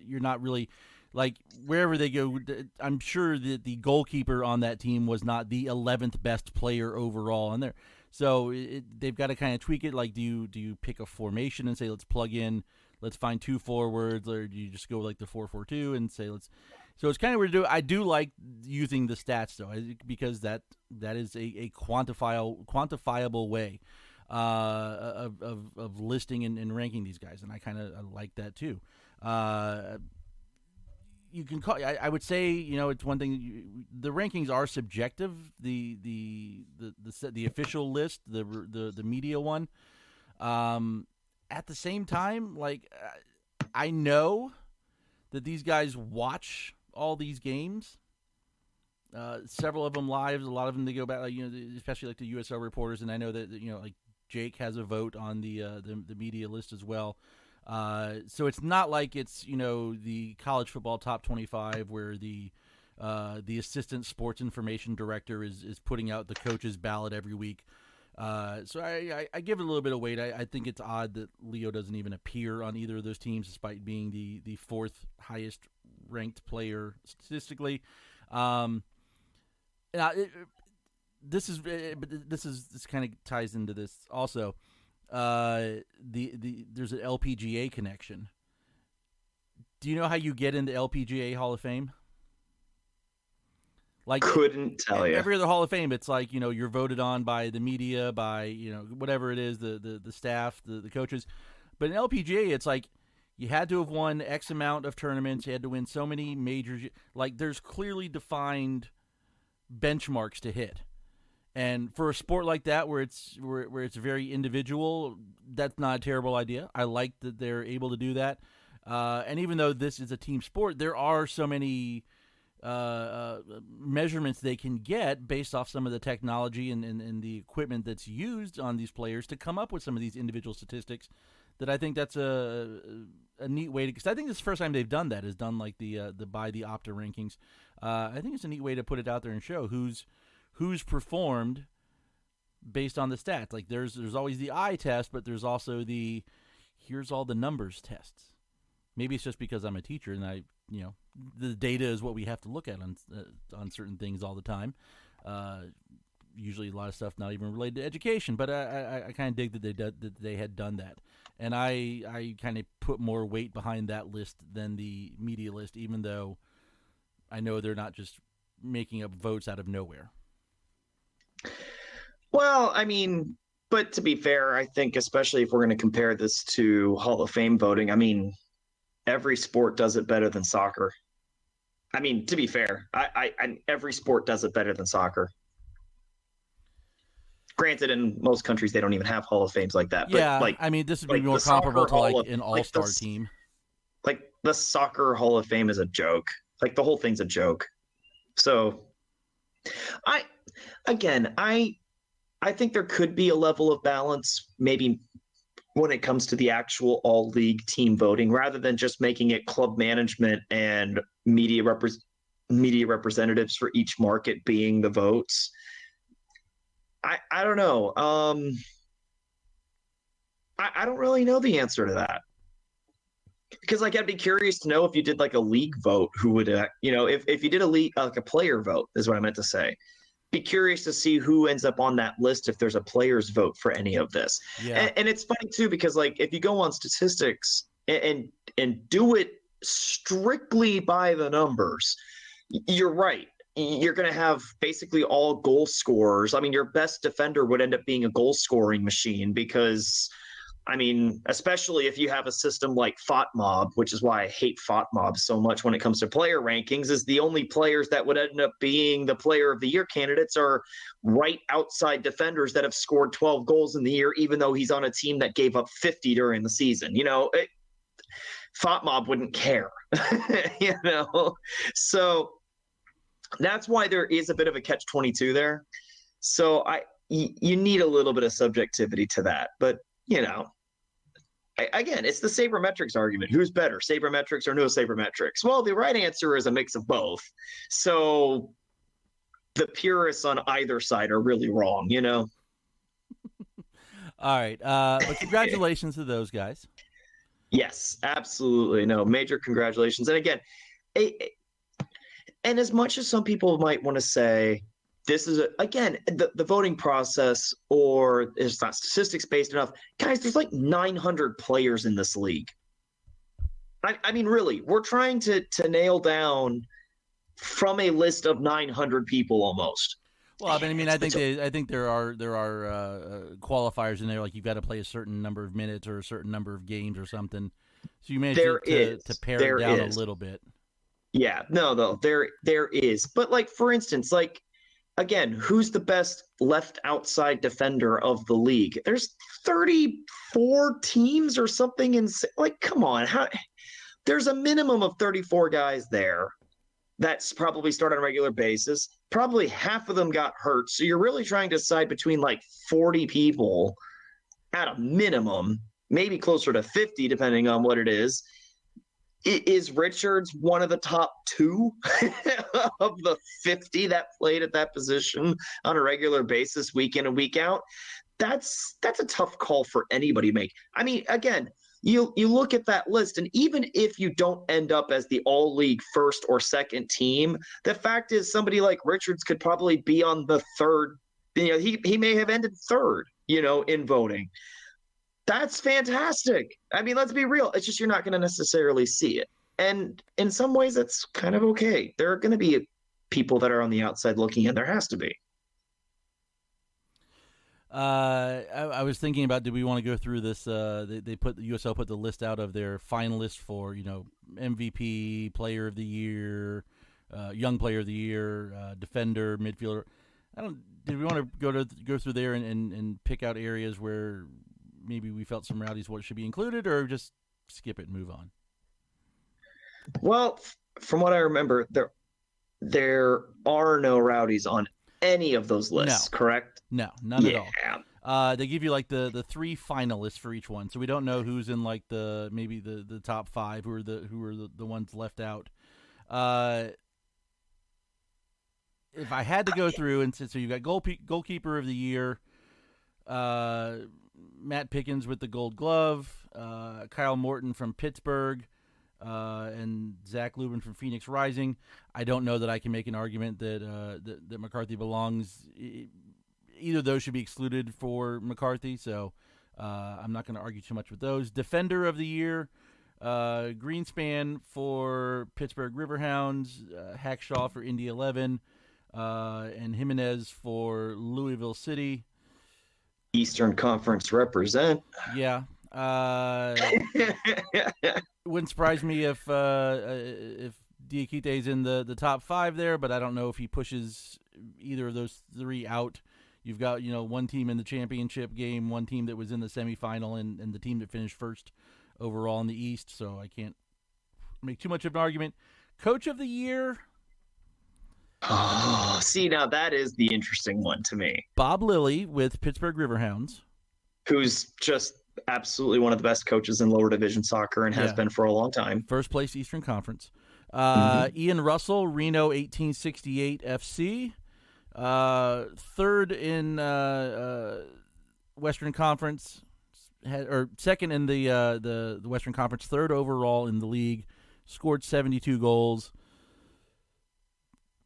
you're not really, like, wherever they go, I'm sure that the goalkeeper on that team was not the 11th best player overall in there. So they've got to kind of tweak it. Like, do you pick a formation and say, let's plug in, let's find 2 forwards, or do you just go like the 4-4-2 and say let's? So it's kind of weird to do. I do like using the stats though, because that is a quantifiable way of listing and ranking these guys, and I kind of like that too. You can call. I would say, it's one thing. The rankings are subjective. The official list, the media one. At the same time, like, I know that these guys watch all these games. Several of them live. A lot of them they go back, like, especially like the USL reporters. And I know that like Jake has a vote on the media list as well. So it's not like it's the college football top 25 where the assistant sports information director is putting out the coach's ballot every week. So I give it a little bit of weight. I think it's odd that Leo doesn't even appear on either of those teams, despite being the 4th highest ranked player statistically. This kind of ties into this also. There's an LPGA connection. Do you know how you get into LPGA Hall of Fame? Like, couldn't tell you. Every other Hall of Fame, it's like, you're voted on by the media, by, whatever it is, the staff, the coaches. But in LPGA, it's like you had to have won X amount of tournaments. You had to win so many majors. Like, there's clearly defined benchmarks to hit. And for a sport like that, where it's very individual, that's not a terrible idea. I like that they're able to do that. And even though this is a team sport, there are so many measurements they can get based off some of the technology and the equipment that's used on these players to come up with some of these individual statistics, that I think that's a neat way to, because I think this is the first time they've done that, is done like the by the Opta rankings. I think it's a neat way to put it out there and show who's performed based on the stats. Like, there's always the eye test, but there's also the here's all the numbers tests. Maybe it's just because I'm a teacher and the data is what we have to look at on certain things all the time. Usually a lot of stuff not even related to education, but I kind of dig that they had done that. And I kind of put more weight behind that list than the media list, even though I know they're not just making up votes out of nowhere. Well, I mean, but to be fair, I think especially if we're going to compare this to Hall of Fame voting, I mean, every sport does it better than soccer. I mean, to be fair, I every sport does it better than soccer. Granted, in most countries they don't even have Hall of Fames like that. But Yeah, like, I mean, this would like be more the soccer comparable to Hall like of- an like all-star the- team. Like, the soccer Hall of Fame is a joke. Like, the whole thing's a joke. So, I think there could be a level of balance, maybe when it comes to the actual all-league team voting, rather than just making it club management and media representatives for each market being the votes. I don't know. I don't really know the answer to that. Because like I'd be curious to know if you did like a league vote, who would if you did a league like a player vote is what I meant to say. Be curious to see who ends up on that list if there's a player's vote for any of this. Yeah. And it's funny too because like if you go on statistics and do it strictly by the numbers, you're right. You're going to have basically all goal scorers. I mean, your best defender would end up being a goal scoring machine because, I mean, especially if you have a system like FOTMob, which is why I hate FOTMob so much when it comes to player rankings, is the only players that would end up being the player of the year candidates are right outside defenders that have scored 12 goals in the year, even though he's on a team that gave up 50 during the season. FOTMob wouldn't care, So that's why there is a bit of a catch-22 there. So you need a little bit of subjectivity to that, but again, it's the sabermetrics argument. Who's better, sabermetrics or no sabermetrics? Well, the right answer is a mix of both. So the purists on either side are really wrong, All right. But congratulations to those guys. Yes, absolutely. No, major congratulations. And again, and as much as some people might want to say, this is, again, the voting process, or it's not statistics based enough. Guys, there's like 900 players in this league. I mean, really, we're trying to nail down from a list of 900 people almost. Well, I think there are qualifiers in there, like you've got to play a certain number of minutes or a certain number of games or something. So you managed to pare it down a little bit. Yeah, no, there is. But like, for instance, like, again, who's the best left outside defender of the league? There's 34 teams or something. Like, come on. There's a minimum of 34 guys there that's probably start on a regular basis. Probably half of them got hurt. So you're really trying to decide between like 40 people at a minimum, maybe closer to 50, depending on what it is. Is Richards one of the top two of the 50 that played at that position on a regular basis, week in and week out? That's a tough call for anybody to make. I mean, again, you look at that list, and even if you don't end up as the all-league first or second team, the fact is somebody like Richards could probably be on the third. He may have ended third, in voting. That's fantastic. I mean, let's be real. It's just you're not going to necessarily see it. And in some ways, that's kind of okay. There are going to be people that are on the outside looking in. There has to be. I was thinking about, do we want to go through this? The USL put the list out of their finalists for, MVP, Player of the Year, Young Player of the Year, Defender, Midfielder. Did we want to go through there and pick out areas where maybe we felt some Rowdies what should be included, or just skip it and move on? Well, from what I remember, there are no Rowdies on any of those lists, correct? No, none at all. They give you like the three finalists for each one, so we don't know who's in like maybe the top five, who are the ones left out. If I had to go through and so you've got goalkeeper of the year, Matt Pickens with the Gold Glove, Kyle Morton from Pittsburgh, and Zach Lubin from Phoenix Rising. I don't know that I can make an argument that McCarthy belongs. Either of those should be excluded for McCarthy, so I'm not going to argue too much with those. Defender of the year, Greenspan for Pittsburgh Riverhounds, Hackshaw for Indy 11, and Jimenez for Louisville City. Eastern Conference represent. Yeah. Wouldn't surprise me if Diakite's in the top five there, but I don't know if he pushes either of those three out. You've got, one team in the championship game, one team that was in the semifinal, and the team that finished first overall in the East, so I can't make too much of an argument. Coach of the year. Oh, see, now that is the interesting one to me. Bob Lilly with Pittsburgh Riverhounds. Who's just absolutely one of the best coaches in lower division soccer and has been for a long time. First place Eastern Conference. Ian Russell, Reno 1868 FC. Third in Western Conference, or second in the Western Conference, third overall in the league, scored 72 goals.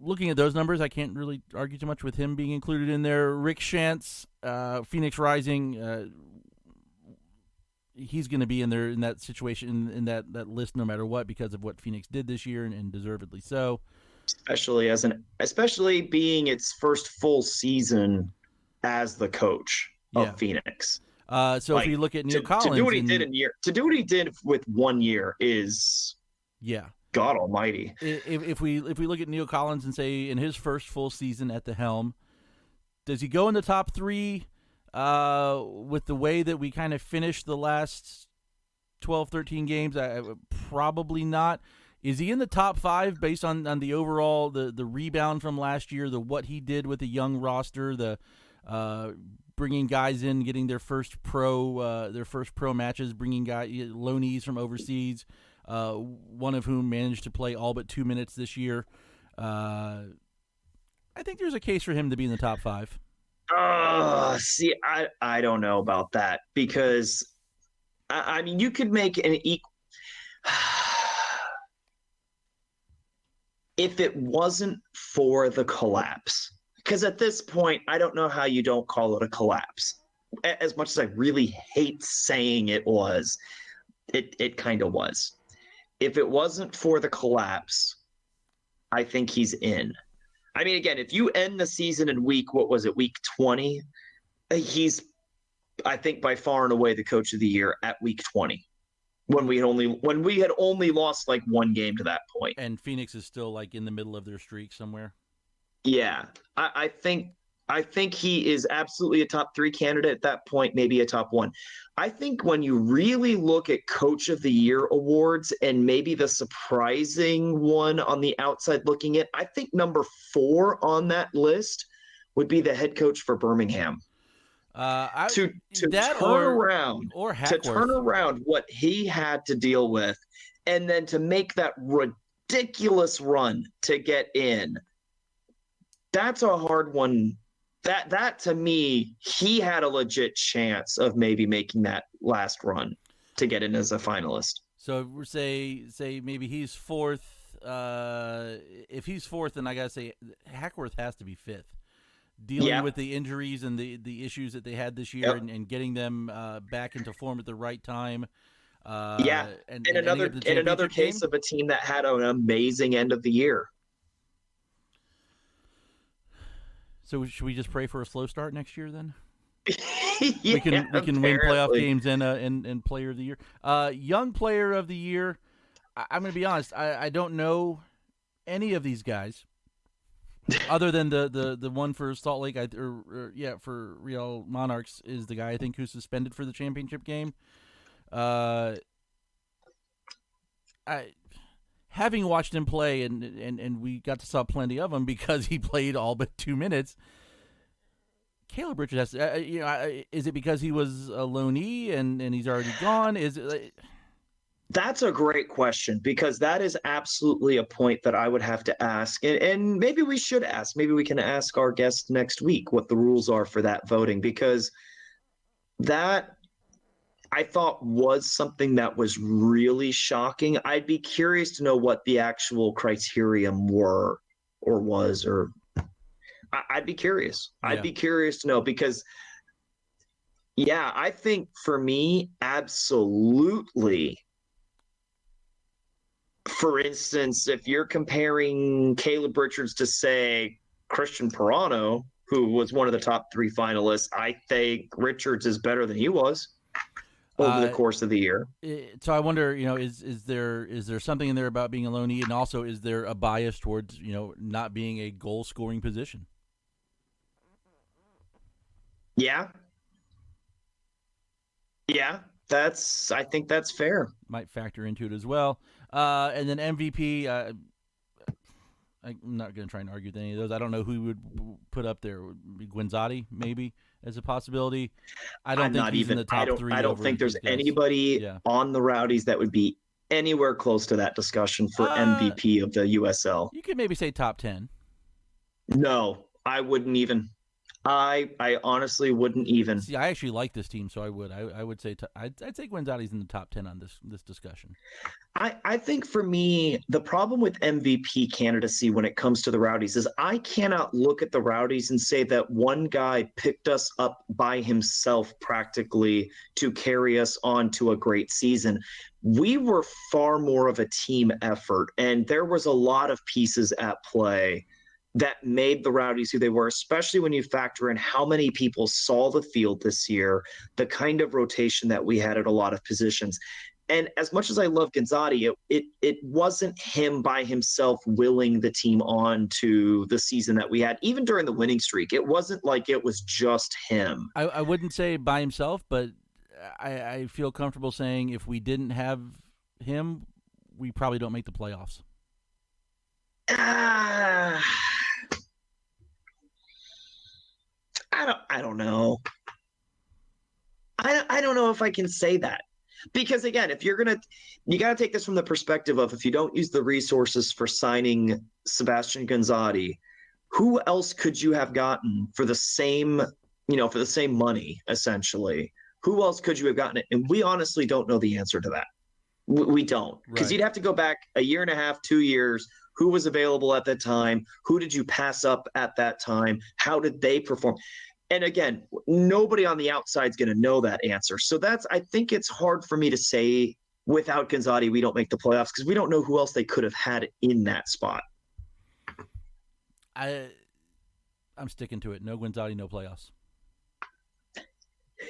Looking at those numbers, I can't really argue too much with him being included in there. Rick Shantz, Phoenix Rising, he's going to be in there in that situation, in that list no matter what, because of what Phoenix did this year, and deservedly so. Especially being its first full season as the coach of Phoenix. So if you look at Neil Collins, to do what he did with 1 year is God Almighty. If we look at Neil Collins and say in his first full season at the helm, does he go in the top three with the way that we kind of finished the last 12, 13 games? Probably not. Is he in the top five based on the overall the rebound from last year, the what he did with the young roster, the bringing guys in, getting their first pro matches, bringing loanees from overseas, one of whom managed to play all but 2 minutes this year. I think there's a case for him to be in the top five. See, I don't know about that, because I mean, you could make an equal. If it wasn't for the collapse, because at this point, I don't know how you don't call it a collapse. As much as I really hate saying it was, it kind of was. If it wasn't for the collapse, I think he's in. I mean, again, if you end the season in week 20? He's, I think, by far and away the coach of the year at week 20. When we had only lost like one game to that point. And Phoenix is still like in the middle of their streak somewhere. Yeah. I think he is absolutely a top three candidate at that point, maybe a top one. I think when you really look at Coach of the Year awards, and maybe the surprising one on the outside looking in, I think number 4 on that list would be the head coach for Birmingham. To turn around what he had to deal with, and then to make that ridiculous run to get in. That's a hard one. That to me, he had a legit chance of maybe making that last run to get in as a finalist. So we say maybe he's fourth. If he's fourth, then I gotta say Hackworth has to be fifth. Dealing with the injuries and the issues that they had this year, and getting them back into form at the right time. And another case of a team that had an amazing end of the year. So should we just pray for a slow start next year then? we can win playoff games and player of the year. Young player of the year. I'm going to be honest. I don't know any of these guys. Other than the one for Salt Lake, for Real Monarchs is the guy I think who's suspended for the championship game. Having watched him play, and we got to saw plenty of him because he played all but 2 minutes. Caleb Richards has to, is it because he was a loanee and he's already gone? Is it? That's a great question, because that is absolutely a point that I would have to ask. And maybe we should ask. Maybe we can ask our guest next week what the rules are for that voting, because that I thought was something that was really shocking. I'd be curious to know what the actual criterion were or was, or I'd be curious. Yeah. I'd be curious to know, because I think for me, absolutely. For instance, if you're comparing Caleb Richards to, say, Christian Pirano, who was one of the top 3 finalists, I think Richards is better than he was over the course of the year. So I wonder, is there something in there about being a loanee, and also is there a bias towards, not being a goal scoring position? Yeah. I think that's fair. Might factor into it as well. And then MVP, I'm not going to try and argue with any of those. I don't know who we would put up there. Would be Guinzotti, maybe, as a possibility. I don't think he's in the top 3. I don't think there's anybody on the Rowdies that would be anywhere close to that discussion for MVP of the USL. You could maybe say top 10. No, I wouldn't even. I honestly wouldn't even. See, I actually like this team, so I would. I would say I'd say Guenzotti's in the top 10 on this discussion. I think for me, the problem with MVP candidacy when it comes to the Rowdies is I cannot look at the Rowdies and say that one guy picked us up by himself practically to carry us on to a great season. We were far more of a team effort, and there was a lot of pieces at play that made the Rowdies who they were, especially when you factor in how many people saw the field this year, the kind of rotation that we had at a lot of positions. And as much as I love Guenzotti, it wasn't him by himself willing the team on to the season that we had, even during the winning streak. It wasn't like it was just him. I wouldn't say by himself, but I feel comfortable saying if we didn't have him, we probably don't make the playoffs. I don't know. I don't know if I can say that. Because again, if you got to take this from the perspective of if you don't use the resources for signing Sebastian Guenzotti, who else could you have gotten for the same money, essentially? Who else could you have gotten it? And we honestly don't know the answer to that. We don't. Because you'd have to go back a year and a half, 2 years. Who was available at that time? Who did you pass up at that time? How did they perform? And again, nobody on the outside is going to know that answer. So I think it's hard for me to say without Guenzotti, we don't make the playoffs because we don't know who else they could have had in that spot. I'm sticking to it. No Guenzotti, no playoffs.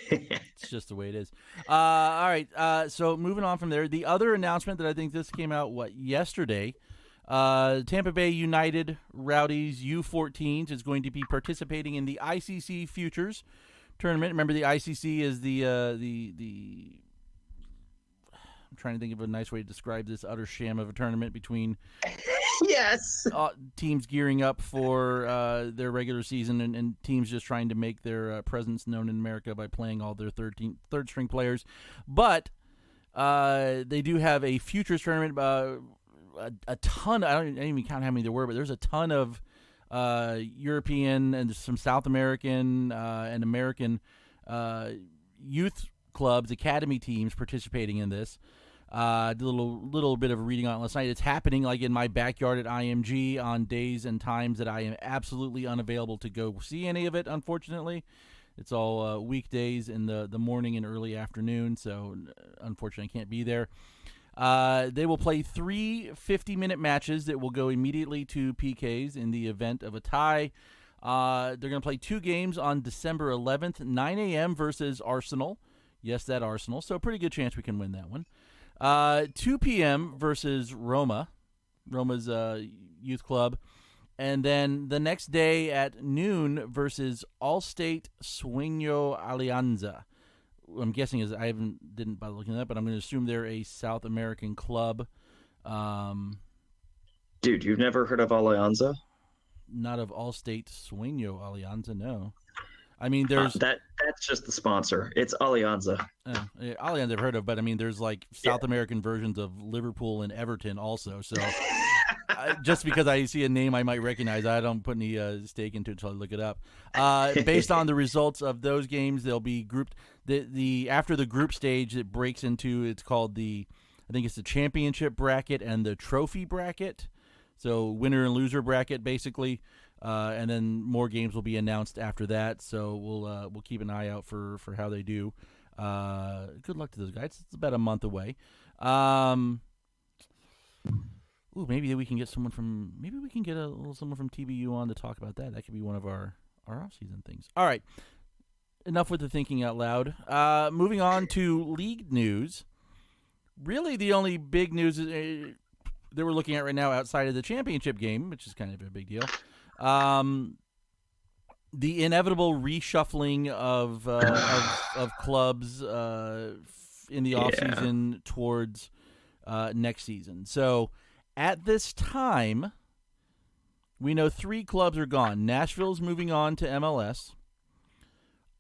It's just the way it is. All right. So moving on from there, the other announcement that I think this came out, yesterday, Tampa Bay United Rowdies U14s is going to be participating in the ICC Futures Tournament. Remember, the ICC is the I'm trying to think of a nice way to describe this utter sham of a tournament between yes teams gearing up for their regular season and teams just trying to make their presence known in America by playing all their third string players. But they do have a Futures Tournament. A ton. I didn't even count how many there were, but there's a ton of European and some South American and American youth clubs, academy teams participating in this. Did a little bit of reading on it last night. It's happening like in my backyard at IMG on days and times that I am absolutely unavailable to go see any of it. Unfortunately, it's all weekdays in the morning and early afternoon, so unfortunately I can't be there. They will play 3 50-minute matches that will go immediately to PKs in the event of a tie. They're going to play 2 games on December 11th, 9 a.m. versus Arsenal. Yes, that Arsenal. So a pretty good chance we can win that one. 2 p.m. versus Roma. Roma's youth club. And then the next day at noon versus Allstate Sueño Alianza. I'm guessing didn't bother looking at that, but I'm going to assume they're a South American club. Dude, you've never heard of Alianza? Not of Allstate Sueño Alianza, no. I mean, there's that's just the sponsor. It's Alianza. Alianza I've heard of, but I mean, there's like South American versions of Liverpool and Everton also. So just because I see a name I might recognize, I don't put any stake into it until I look it up. Based on the results of those games, they'll be grouped. After the group stage, it breaks into, it's called I think it's the championship bracket and the trophy bracket. So winner and loser bracket, basically. And then more games will be announced after that. So we'll keep an eye out for how they do. Good luck to those guys. It's about a month away. Maybe we can get someone from someone from TBU on to talk about that. That could be one of our off-season things. All right. Enough with the thinking out loud. Moving on to league news. Really, the only big news that we're looking at right now outside of the championship game, which is kind of a big deal, the inevitable reshuffling of clubs in the offseason towards next season. So at this time, we know 3 clubs are gone. Nashville's moving on to MLS.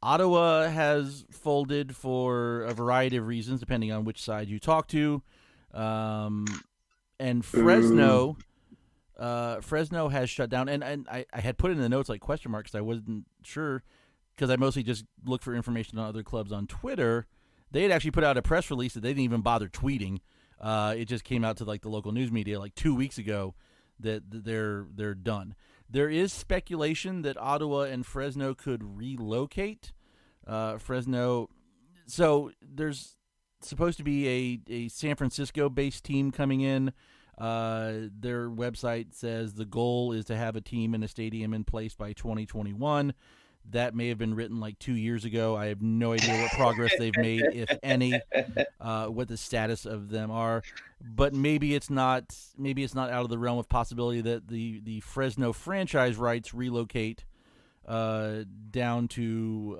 Ottawa has folded for a variety of reasons, depending on which side you talk to. And Fresno Fresno has shut down, and I had put it in the notes like question mark because I wasn't sure, because I mostly just look for information on other clubs on Twitter. They had actually put out a press release that they didn't even bother tweeting. It just came out to like the local news media like 2 weeks ago that they're done. There is speculation that Ottawa and Fresno could relocate. Fresno, so there's supposed to be a San Francisco-based team coming in. Their website says the goal is to have a team and a stadium in place by 2021. That may have been written like 2 years ago. I have no idea what progress they've made, if any, what the status of them are. But maybe it's not out of the realm of possibility that the Fresno franchise rights relocate down to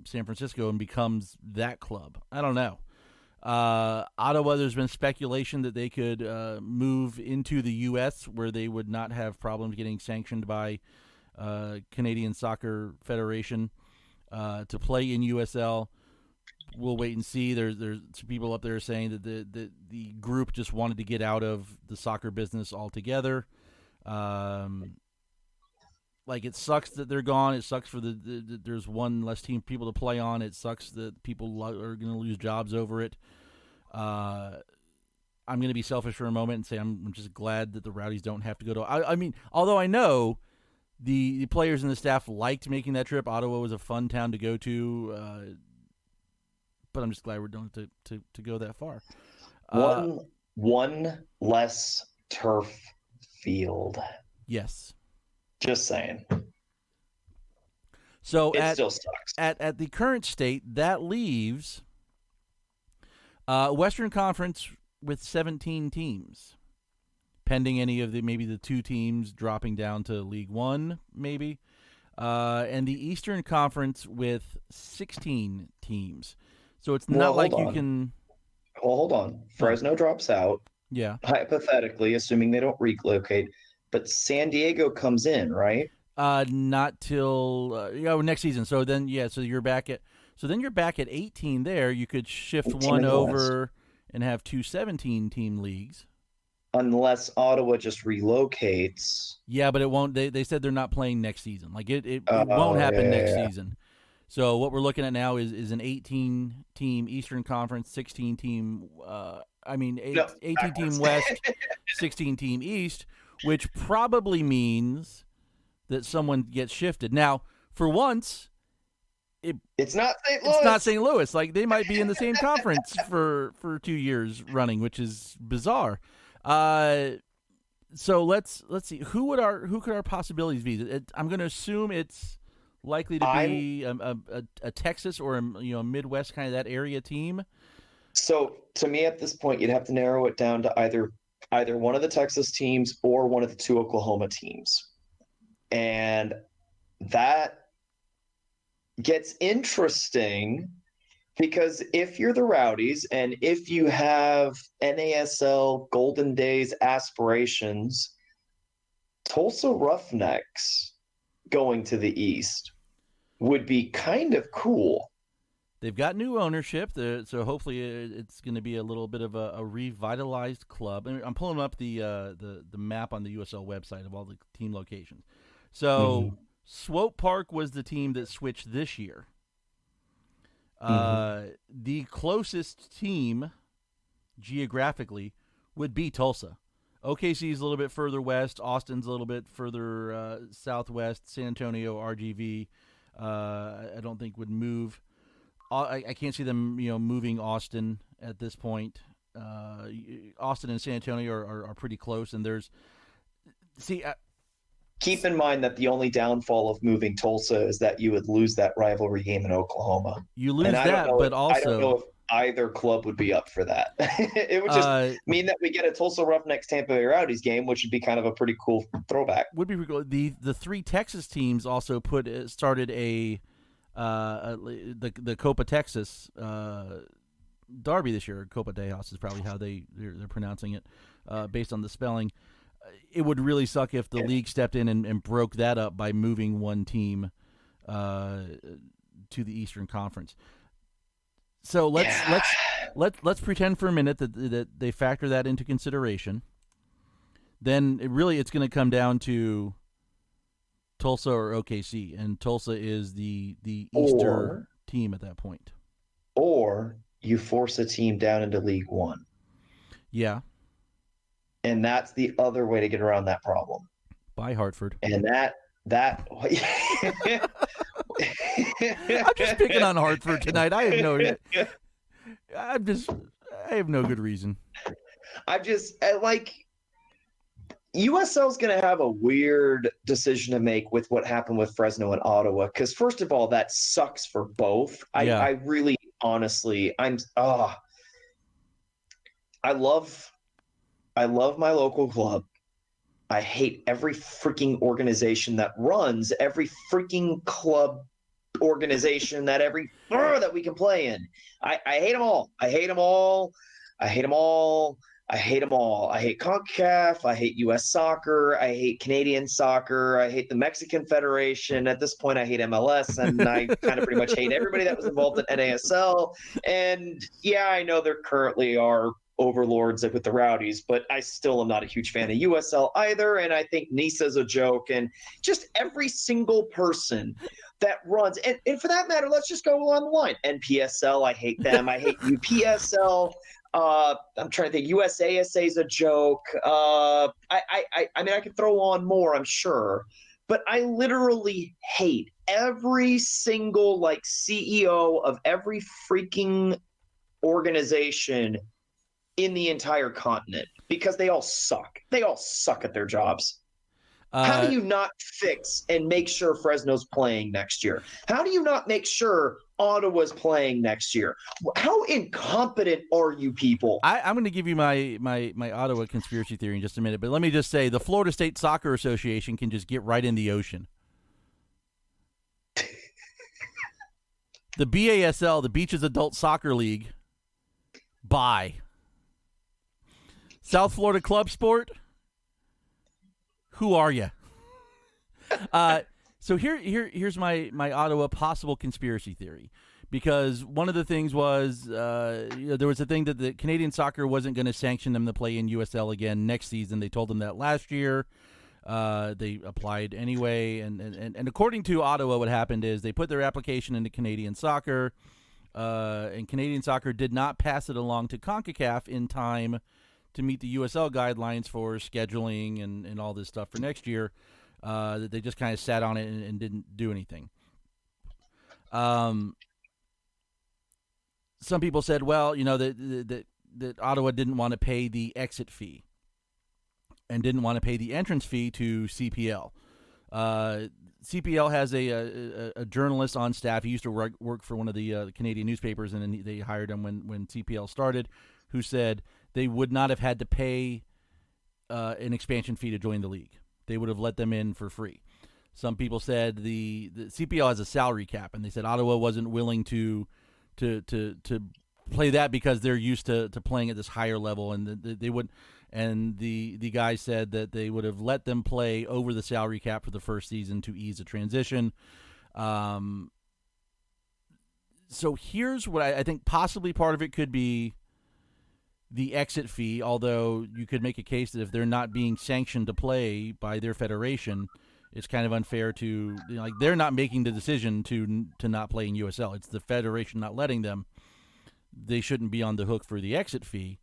San Francisco and becomes that club. I don't know. Ottawa, there's been speculation that they could move into the U.S. where they would not have problems getting sanctioned by Canadian Soccer Federation to play in USL. We'll wait and see. There's some people up there saying that the group just wanted to get out of the soccer business altogether. Like, it sucks that they're gone. It sucks for there's one less people to play on. It sucks that people are going to lose jobs over it. I'm going to be selfish for a moment and say I'm just glad that the Rowdies don't have to go to. I mean, although I know the players and the staff liked making that trip. Ottawa was a fun town to go to, but I'm just glad we don't have to go that far. One less turf field. Yes. Just saying. So it still sucks. At the current state, that leaves Western Conference with 17 teams, pending any of maybe the two teams dropping down to League One, maybe, and the Eastern Conference with 16 teams. So it's not like you can. Well, hold on. Fresno drops out. Yeah. Hypothetically, assuming they don't relocate. But San Diego comes in, right? Not till next season. So then, so you're back at 18 there. You could shift one over and have two 17-team leagues. Unless Ottawa just relocates. Yeah, but it won't. They said they're not playing next season. Like it won't happen next season. So what we're looking at now is an 18-team Eastern Conference, 18-team. 18-team West, 16-team East. Which probably means that someone gets shifted. Now, for once, it's not St. Louis. It's not St. Louis. Like, they might be in the same conference for 2 years running, which is bizarre. So let's see who could our possibilities be? I'm going to assume it's likely to be a Texas or a Midwest kind of that area team. So to me, at this point, you'd have to narrow it down to either one of the Texas teams or one of the two Oklahoma teams. And that gets interesting because if you're the Rowdies and if you have NASL Golden Days aspirations, Tulsa Roughnecks going to the East would be kind of cool. They've got new ownership, so hopefully it's going to be a little bit of a revitalized club. And I'm pulling up the map on the USL website of all the team locations. So Swope Park was the team that switched this year. The closest team geographically would be Tulsa. OKC is a little bit further west. Austin's a little bit further southwest. San Antonio, RGV, I don't think would move. I can't see them, moving Austin at this point. Austin and San Antonio are pretty close, and keep in mind that the only downfall of moving Tulsa is that you would lose that rivalry game in Oklahoma. You lose that, but also I don't know if either club would be up for that. It would just mean that we get a Tulsa Roughnecks Tampa Bay Rowdies game, which would be kind of a pretty cool throwback. Would be pretty cool. The three Texas teams also started the Copa Texas Derby this year. Copa Tejas is probably how they're pronouncing it, based on the spelling. It would really suck if the league stepped in and broke that up by moving one team to the Eastern Conference. So let's pretend for a minute that they factor that into consideration. then it's going to come down to Tulsa or OKC, and Tulsa is the Easter team at that point. Or you force a team down into League One. Yeah. And that's the other way to get around that problem. By Hartford. And that I'm just picking on Hartford tonight. I have no good reason. USL is going to have a weird decision to make with what happened with Fresno and Ottawa. Because first of all, that sucks for both. I really, honestly, I love my local club. I hate every freaking organization that runs every freaking club organization that we can play in. I hate them all. I hate them all. I hate them all. I hate them all. I hate CONCACAF. I hate U.S. soccer. I hate Canadian soccer. I hate the Mexican Federation. At this point, I hate MLS, and I kind of pretty much hate everybody that was involved in NASL. And yeah, I know there currently are overlords with the Rowdies, but I still am not a huge fan of USL either. And I think NISA's a joke, and just every single person that runs. And for that matter, let's just go along the line. NPSL, I hate them. I hate UPSL. I'm trying to think. USASA is a joke. I mean, I could throw on more, I'm sure, but I literally hate every single CEO of every freaking organization in the entire continent because they all suck. They all suck at their jobs. How do you not fix and make sure Fresno's playing next year? How do you not make sure Ottawa's playing next year? How incompetent are you people? I'm going to give you my Ottawa conspiracy theory in just a minute, but let me just say the Florida State Soccer Association can just get right in the ocean. The BASL, the Beaches Adult Soccer League, bye. South Florida Club Sport, who are you? So here's my Ottawa possible conspiracy theory, because one of the things was there was a thing that the Canadian soccer wasn't going to sanction them to play in USL again next season. They told them that last year. They applied anyway, and according to Ottawa, what happened is they put their application into Canadian soccer, and Canadian soccer did not pass it along to CONCACAF in time to meet the USL guidelines for scheduling and all this stuff for next year. That they just kind of sat on it and didn't do anything. Some people said, well, that Ottawa didn't want to pay the exit fee and didn't want to pay the entrance fee to CPL. CPL has a journalist on staff. He used to work for one of the Canadian newspapers, and then they hired him when CPL started, who said they would not have had to pay an expansion fee to join the league. They would have let them in for free. Some people said the CPL has a salary cap, and they said Ottawa wasn't willing to play that because they're used to playing at this higher level, and they would. And the guy said that they would have let them play over the salary cap for the first season to ease the transition. So here's what I think possibly part of it could be the exit fee, although you could make a case that if they're not being sanctioned to play by their federation, it's kind of unfair to, they're not making the decision to not play in USL. It's the federation not letting them. They shouldn't be on the hook for the exit fee.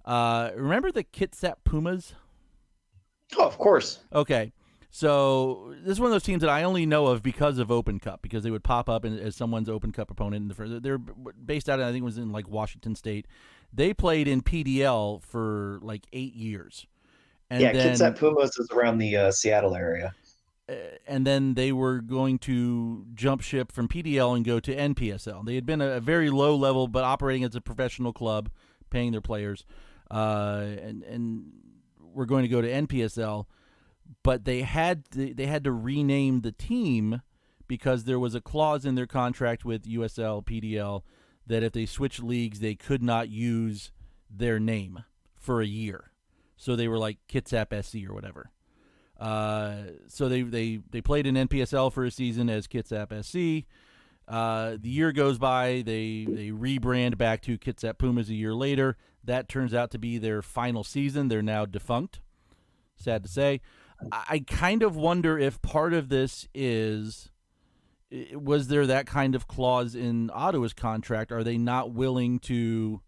Remember the Kitsap Pumas? Oh, of course. Okay. So this is one of those teams that I only know of because of Open Cup, because they would pop up as someone's Open Cup opponent. They're based out of, I think it was in Washington State. They played in PDL for 8 years. And then, Kitsap Pumas is around the Seattle area. And then they were going to jump ship from PDL and go to NPSL. They had been a very low level, but operating as a professional club, paying their players, and were going to go to NPSL. But they had to rename the team because there was a clause in their contract with USL PDL that if they switched leagues, they could not use their name for a year. So they were like Kitsap SC or whatever. So they played in NPSL for a season as Kitsap SC. The year goes by, they rebrand back to Kitsap Pumas a year later. That turns out to be their final season. They're now defunct. sad to say. I kind of wonder if part of this was there that kind of clause in Ottawa's contract? Are they not willing to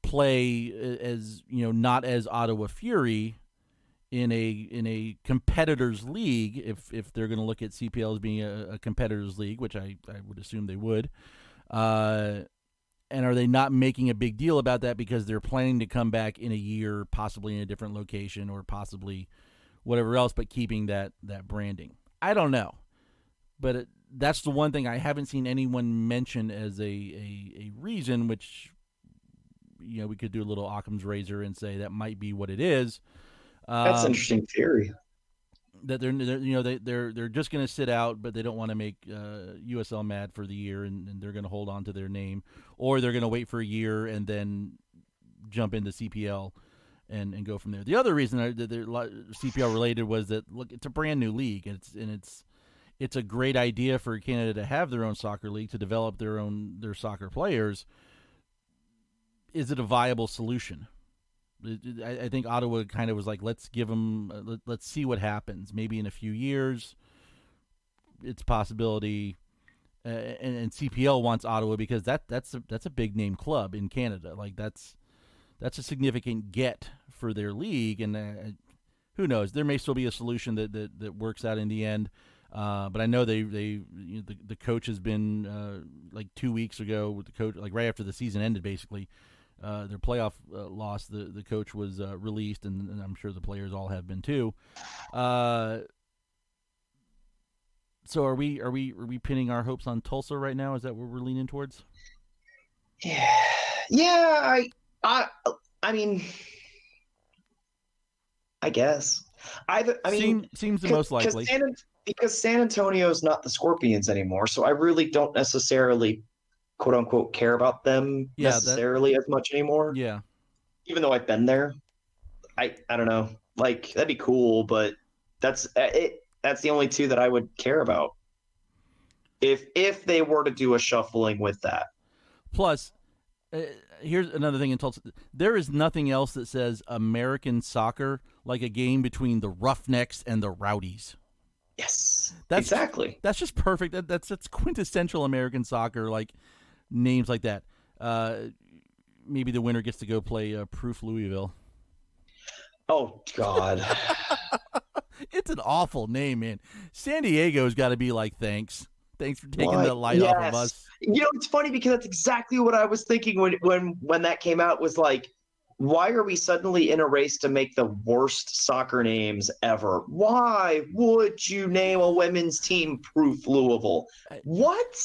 play as, not as Ottawa Fury in a competitors league, if they're going to look at CPL as being a competitors league, which I would assume they would. And are they not making a big deal about that because they're planning to come back in a year, possibly in a different location or possibly whatever else, but keeping that branding? I don't know. But that's the one thing I haven't seen anyone mention as a reason, which, we could do a little Occam's razor and say that might be what it is. That's an interesting theory. That they're just going to sit out, but they don't want to make USL mad for the year, and they're going to hold on to their name, or they're going to wait for a year and then jump into CPL and go from there. The other reason that they're CPL related was that, look, it's a brand new league, and it's a great idea for Canada to have their own soccer league, to develop their soccer players. Is it a viable solution? I think Ottawa kind of was like, let's give them, let's see what happens. Maybe in a few years, it's a possibility. And CPL wants Ottawa because that's a big name club in Canada. Like that's a significant get for their league. And who knows? There may still be a solution that works out in the end. But I know the coach has been like 2 weeks ago with the coach, like right after the season ended, basically. Their playoff loss, the coach was released, and I'm sure the players all have been too. So are we pinning our hopes on Tulsa right now? Is that what we're leaning towards? Yeah. I mean, I guess. Seems the most likely because San Antonio's not the Scorpions anymore, so I really don't necessarily, quote unquote, care about them necessarily as much anymore. Yeah. Even though I've been there, I don't know. Like, that'd be cool, but that's it. That's the only two that I would care about. If they were to do a shuffling with that. Plus, here's another thing in Tulsa. There is nothing else that says American soccer like a game between the Roughnecks and the Rowdies. Yes, exactly. That's just perfect. That's quintessential American soccer, like names like that. Maybe the winner gets to go play Proof Louisville. Oh, God. It's an awful name, man. San Diego's got to be like, thanks for taking the light off of us. It's funny because that's exactly what I was thinking when that came out, was like, why are we suddenly in a race to make the worst soccer names ever? Why would you name a women's team Proof Louisville? What?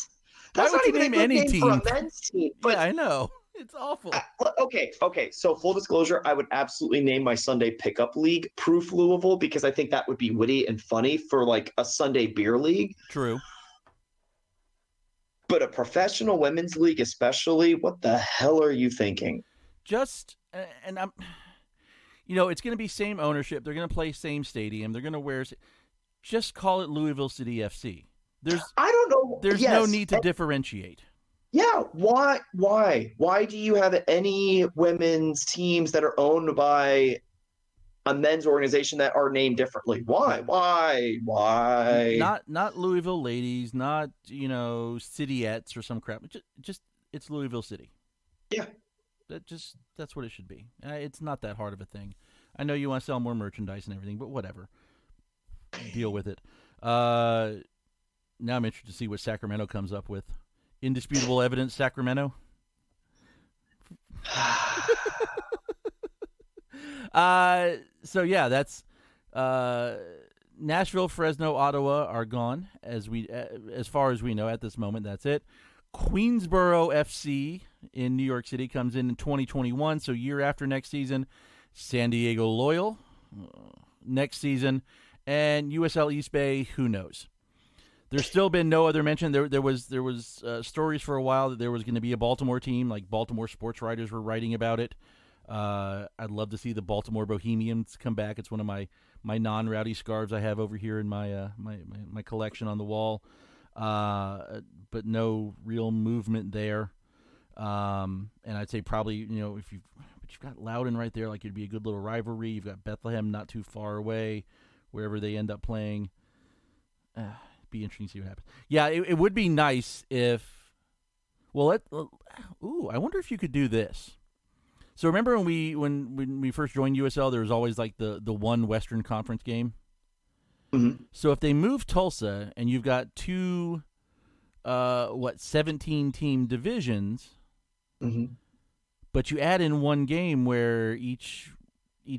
That's not even a good name for a men's team. But yeah, I know. It's awful. Okay. So full disclosure, I would absolutely name my Sunday pickup league Proof Louisville because I think that would be witty and funny for like a Sunday beer league. True. But a professional women's league especially, what the hell are you thinking? And I'm, it's going to be same ownership. They're going to play same stadium. They're going to wear. Just call it Louisville City FC. I don't know. There's no need to differentiate. Yeah. Why? Why do you have any women's teams that are owned by a men's organization that are named differently? Why? Not Louisville Ladies, not Cityettes or some crap. Just it's Louisville City. Yeah. That's what it should be. It's not that hard of a thing. I know you want to sell more merchandise and everything, but whatever. Deal with it. Now I'm interested to see what Sacramento comes up with. Indisputable evidence, Sacramento. So yeah, that's Nashville, Fresno, Ottawa are gone as far as we know at this moment. That's it. Queensboro FC in New York City comes in 2021, so year after next season. San Diego Loyal next season, and USL East Bay. Who knows? There's still been no other mention. There was stories for a while that there was going to be a Baltimore team, like Baltimore sports writers were writing about it. I'd love to see the Baltimore Bohemians come back. It's one of my non-Rowdy scarves I have over here in my my collection on the wall. But no real movement there. And I'd say probably, if you but you've got Loudoun right there. Like it'd be a good little rivalry. You've got Bethlehem not too far away, wherever they end up playing. It'd be interesting to see what happens. Yeah, it would be nice if. Well, I wonder if you could do this. So remember when we first joined USL, there was always like the one Western Conference game. Mm-hmm. So if they move Tulsa and you've got two, 17 team divisions, Mm-hmm. but you add in one game where each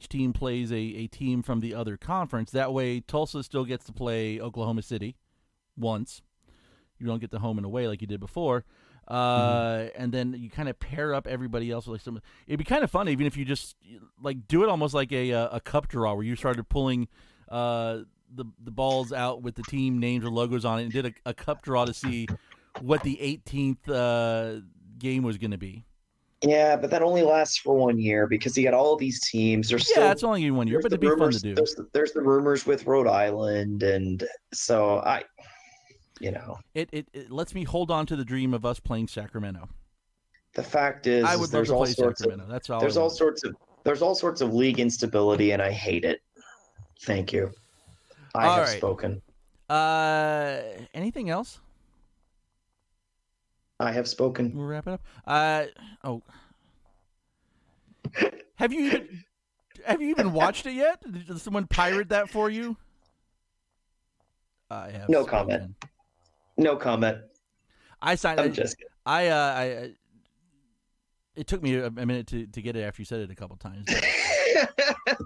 team plays a team from the other conference. That way, Tulsa still gets to play Oklahoma City once. You don't get the home and away like you did before. And then you kind of pair up everybody else with like some. It'd be kind of fun even if you just like do it almost like a cup draw where you started pulling the balls out with the team names or logos on it and did a cup draw to see what the 18th game was going to be. Yeah, but that only lasts for 1 year because you got all these teams. There's still, it's only 1 year, but it'd be fun to do. There's the rumors with Rhode Island, and so it lets me hold on to the dream of us playing Sacramento. The fact is, I would love to play Sacramento. That's all. There's all sorts of league instability, and I hate it. Thank you. I have spoken. Anything else? I have spoken. We'll wrap it up. Have you even watched it yet? Did someone pirate that for you? I have no spoken. comment. No comment. I'm just kidding. It took me a minute to get it after you said it a couple times.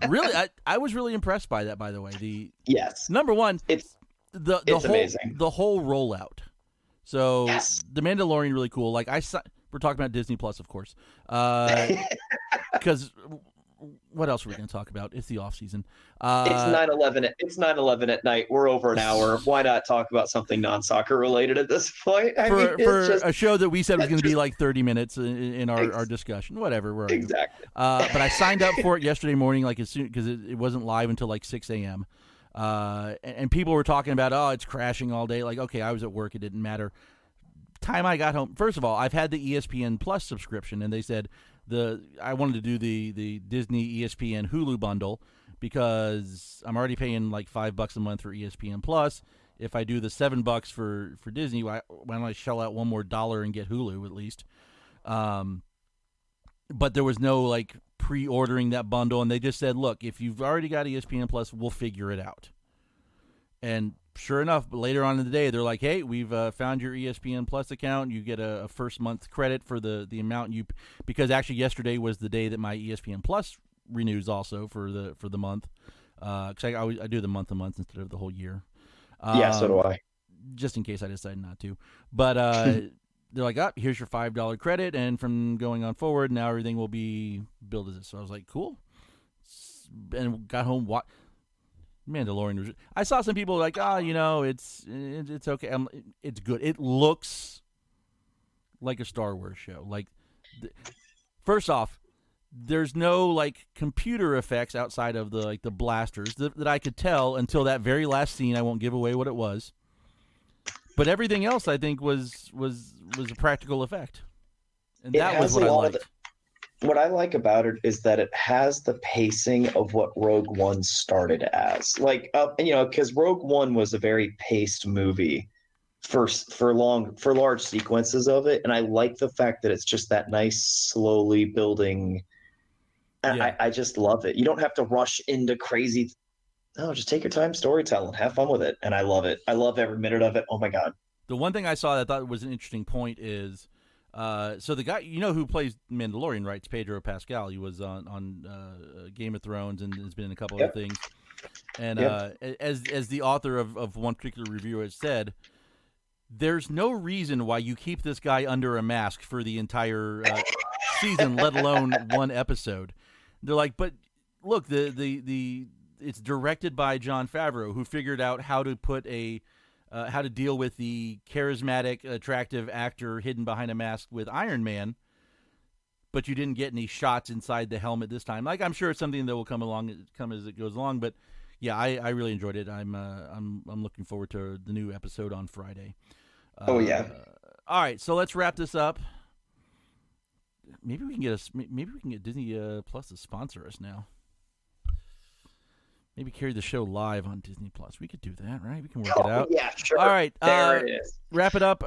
Really, I was really impressed by that. By the way, yes, number one, it's amazing. The whole rollout. So yes. The Mandalorian really cool. Like we're talking about Disney Plus, of course, because what else are we going to talk about? It's the off season. It's 9/11. It's 9/11 at night. We're over an hour. Why not talk about something non-soccer related at this point? For a show that we said was going to be like 30 minutes in our discussion. Whatever. Exactly. But I signed up for it yesterday morning, like as soon because it wasn't live until like 6 a.m. And people were talking about, it's crashing all day. Like, okay, I was at work. It didn't matter. Time I got home. First of all, I've had the ESPN Plus subscription, and they said I wanted to do the Disney ESPN Hulu bundle because I'm already paying like $5 a month for ESPN Plus. If I do the $7 for Disney, why don't I shell out one more dollar and get Hulu at least? But there was no like pre-ordering that bundle, and they just said, look, if you've already got ESPN Plus, we'll figure it out. And sure enough, later on in the day, they're like, hey, we've found your ESPN Plus account. You get a first month credit for the amount because actually yesterday was the day that my ESPN Plus renews also for the month. Because I do the month to month instead of the whole year. Yeah, so do I. Just in case I decide not to. But they're like, here's your $5 credit, and from going on forward, now everything will be billed as this. So I was like, cool. And got home, Mandalorian. I saw some people like, it's okay. It's good. It looks like a Star Wars show. Like, first off, there's no like computer effects outside of the blasters that I could tell until that very last scene. I won't give away what it was. But everything else, I think, was a practical effect, and that was what I liked. What I like about it is that it has the pacing of what Rogue One started as. Like, because Rogue One was a very paced movie for large sequences of it, and I like the fact that it's just that nice, slowly building. And yeah. I just love it. You don't have to rush into crazy. No, just take your time storytelling. Have fun with it. And I love it. I love every minute of it. Oh, my God. The one thing I saw that I thought was an interesting point is, so the guy, who plays Mandalorian, right? It's Pedro Pascal. He was on Game of Thrones and has been in a couple other things. And as the author of one particular review has said, there's no reason why you keep this guy under a mask for the entire season, let alone one episode. They're like, but look, it's directed by Jon Favreau, who figured out how to put how to deal with the charismatic, attractive actor hidden behind a mask with Iron Man, but you didn't get any shots inside the helmet this time. Like, I'm sure it's something that will come as it goes along. But yeah, I really enjoyed it. I'm looking forward to the new episode on Friday. Oh yeah. All right, so let's wrap this up. maybe we can get Disney Plus to sponsor us now. Maybe carry the show live on Disney Plus. We could do that, right? We can work it out. Yeah, sure. All right. There it is. Wrap it up.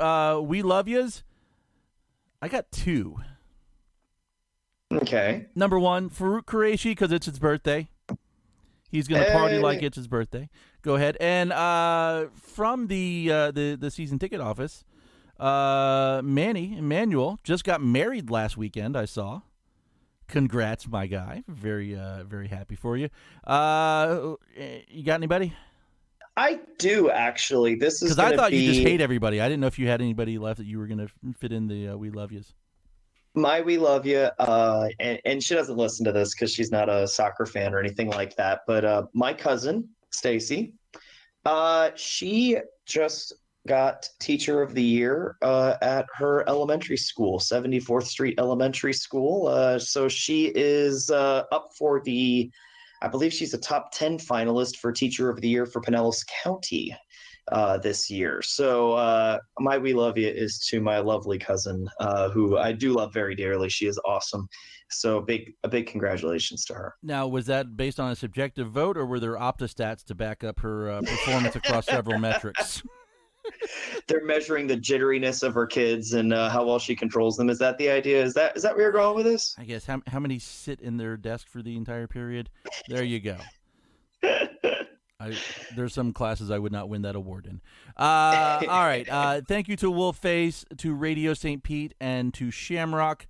We love yous. I got 2. Okay. Number 1, Farouk Qureshi, because it's his birthday. He's going to party like it's his birthday. Go ahead. And from the season ticket office, Emmanuel, just got married last weekend, I saw. Congrats, my guy. Very, very happy for you. You got anybody? I do, actually. This is because I thought you just hate everybody. I didn't know if you had anybody left that you were going to fit in the We Love Yous. My We Love You, and she doesn't listen to this because she's not a soccer fan or anything like that. But my cousin, Stacy, she just got Teacher of the Year at her elementary school, 74th Street Elementary School. So she is up for I believe she's a top 10 finalist for Teacher of the Year for Pinellas County this year. So my We Love You is to my lovely cousin, who I do love very dearly. She is awesome. So a big congratulations to her. Now, was that based on a subjective vote, or were there Optus Stats to back up her performance across several metrics? They're measuring the jitteriness of her kids and how well she controls them. Is that the idea? Is that where you're going with this? I guess. How many sit in their desk for the entire period? There you go. There's some classes I would not win that award in. All right. Thank you to Wolfface, to Radio St. Pete, and to Shamrock.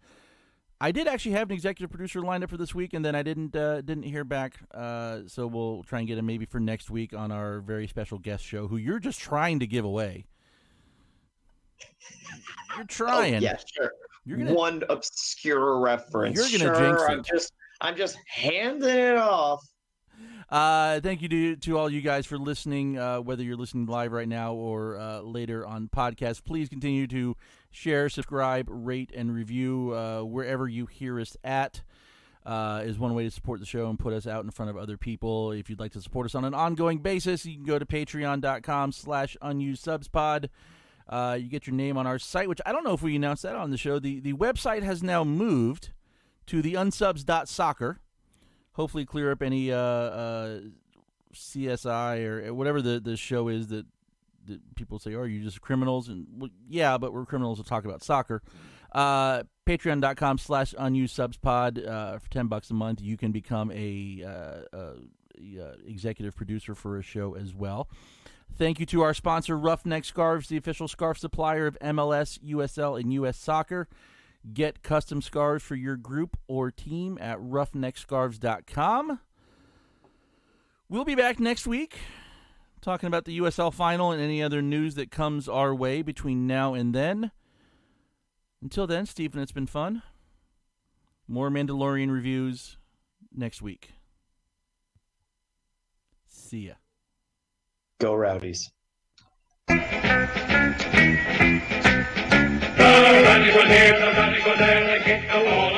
I did actually have an executive producer lined up for this week, and then I didn't hear back. So we'll try and get him maybe for next week on our very special guest show, who you're just trying to give away. You're trying. Oh, yeah, sure. One obscure reference. You're gonna jinx it. I'm just handing it off. Thank you to all you guys for listening, whether you're listening live right now or later on podcast. Please continue to share, subscribe, rate, and review wherever you hear us at. Is one way to support the show and put us out in front of other people. If you'd like to support us on an ongoing basis, you can go to patreon.com/unusedsubspod. You get your name on our site, which I don't know if we announced that on the show. The website has now moved to the unsubs.soccer. Hopefully clear up any CSI or whatever the show is that people say, oh, are you just criminals? And well, yeah, but we're criminals to talk about soccer. Patreon.com/unusedsubspod. For $10 a month, you can become a executive producer for a show as well. Thank you to our sponsor, Roughneck Scarves, the official scarf supplier of MLS, USL, and US Soccer. Get custom scarves for your group or team at roughneckscarves.com. We'll be back next week talking about the USL Final and any other news that comes our way between now and then. Until then, Stephen, it's been fun. More Mandalorian reviews next week. See ya. Go Rowdies. The radical here, the radical there, they kick the wall.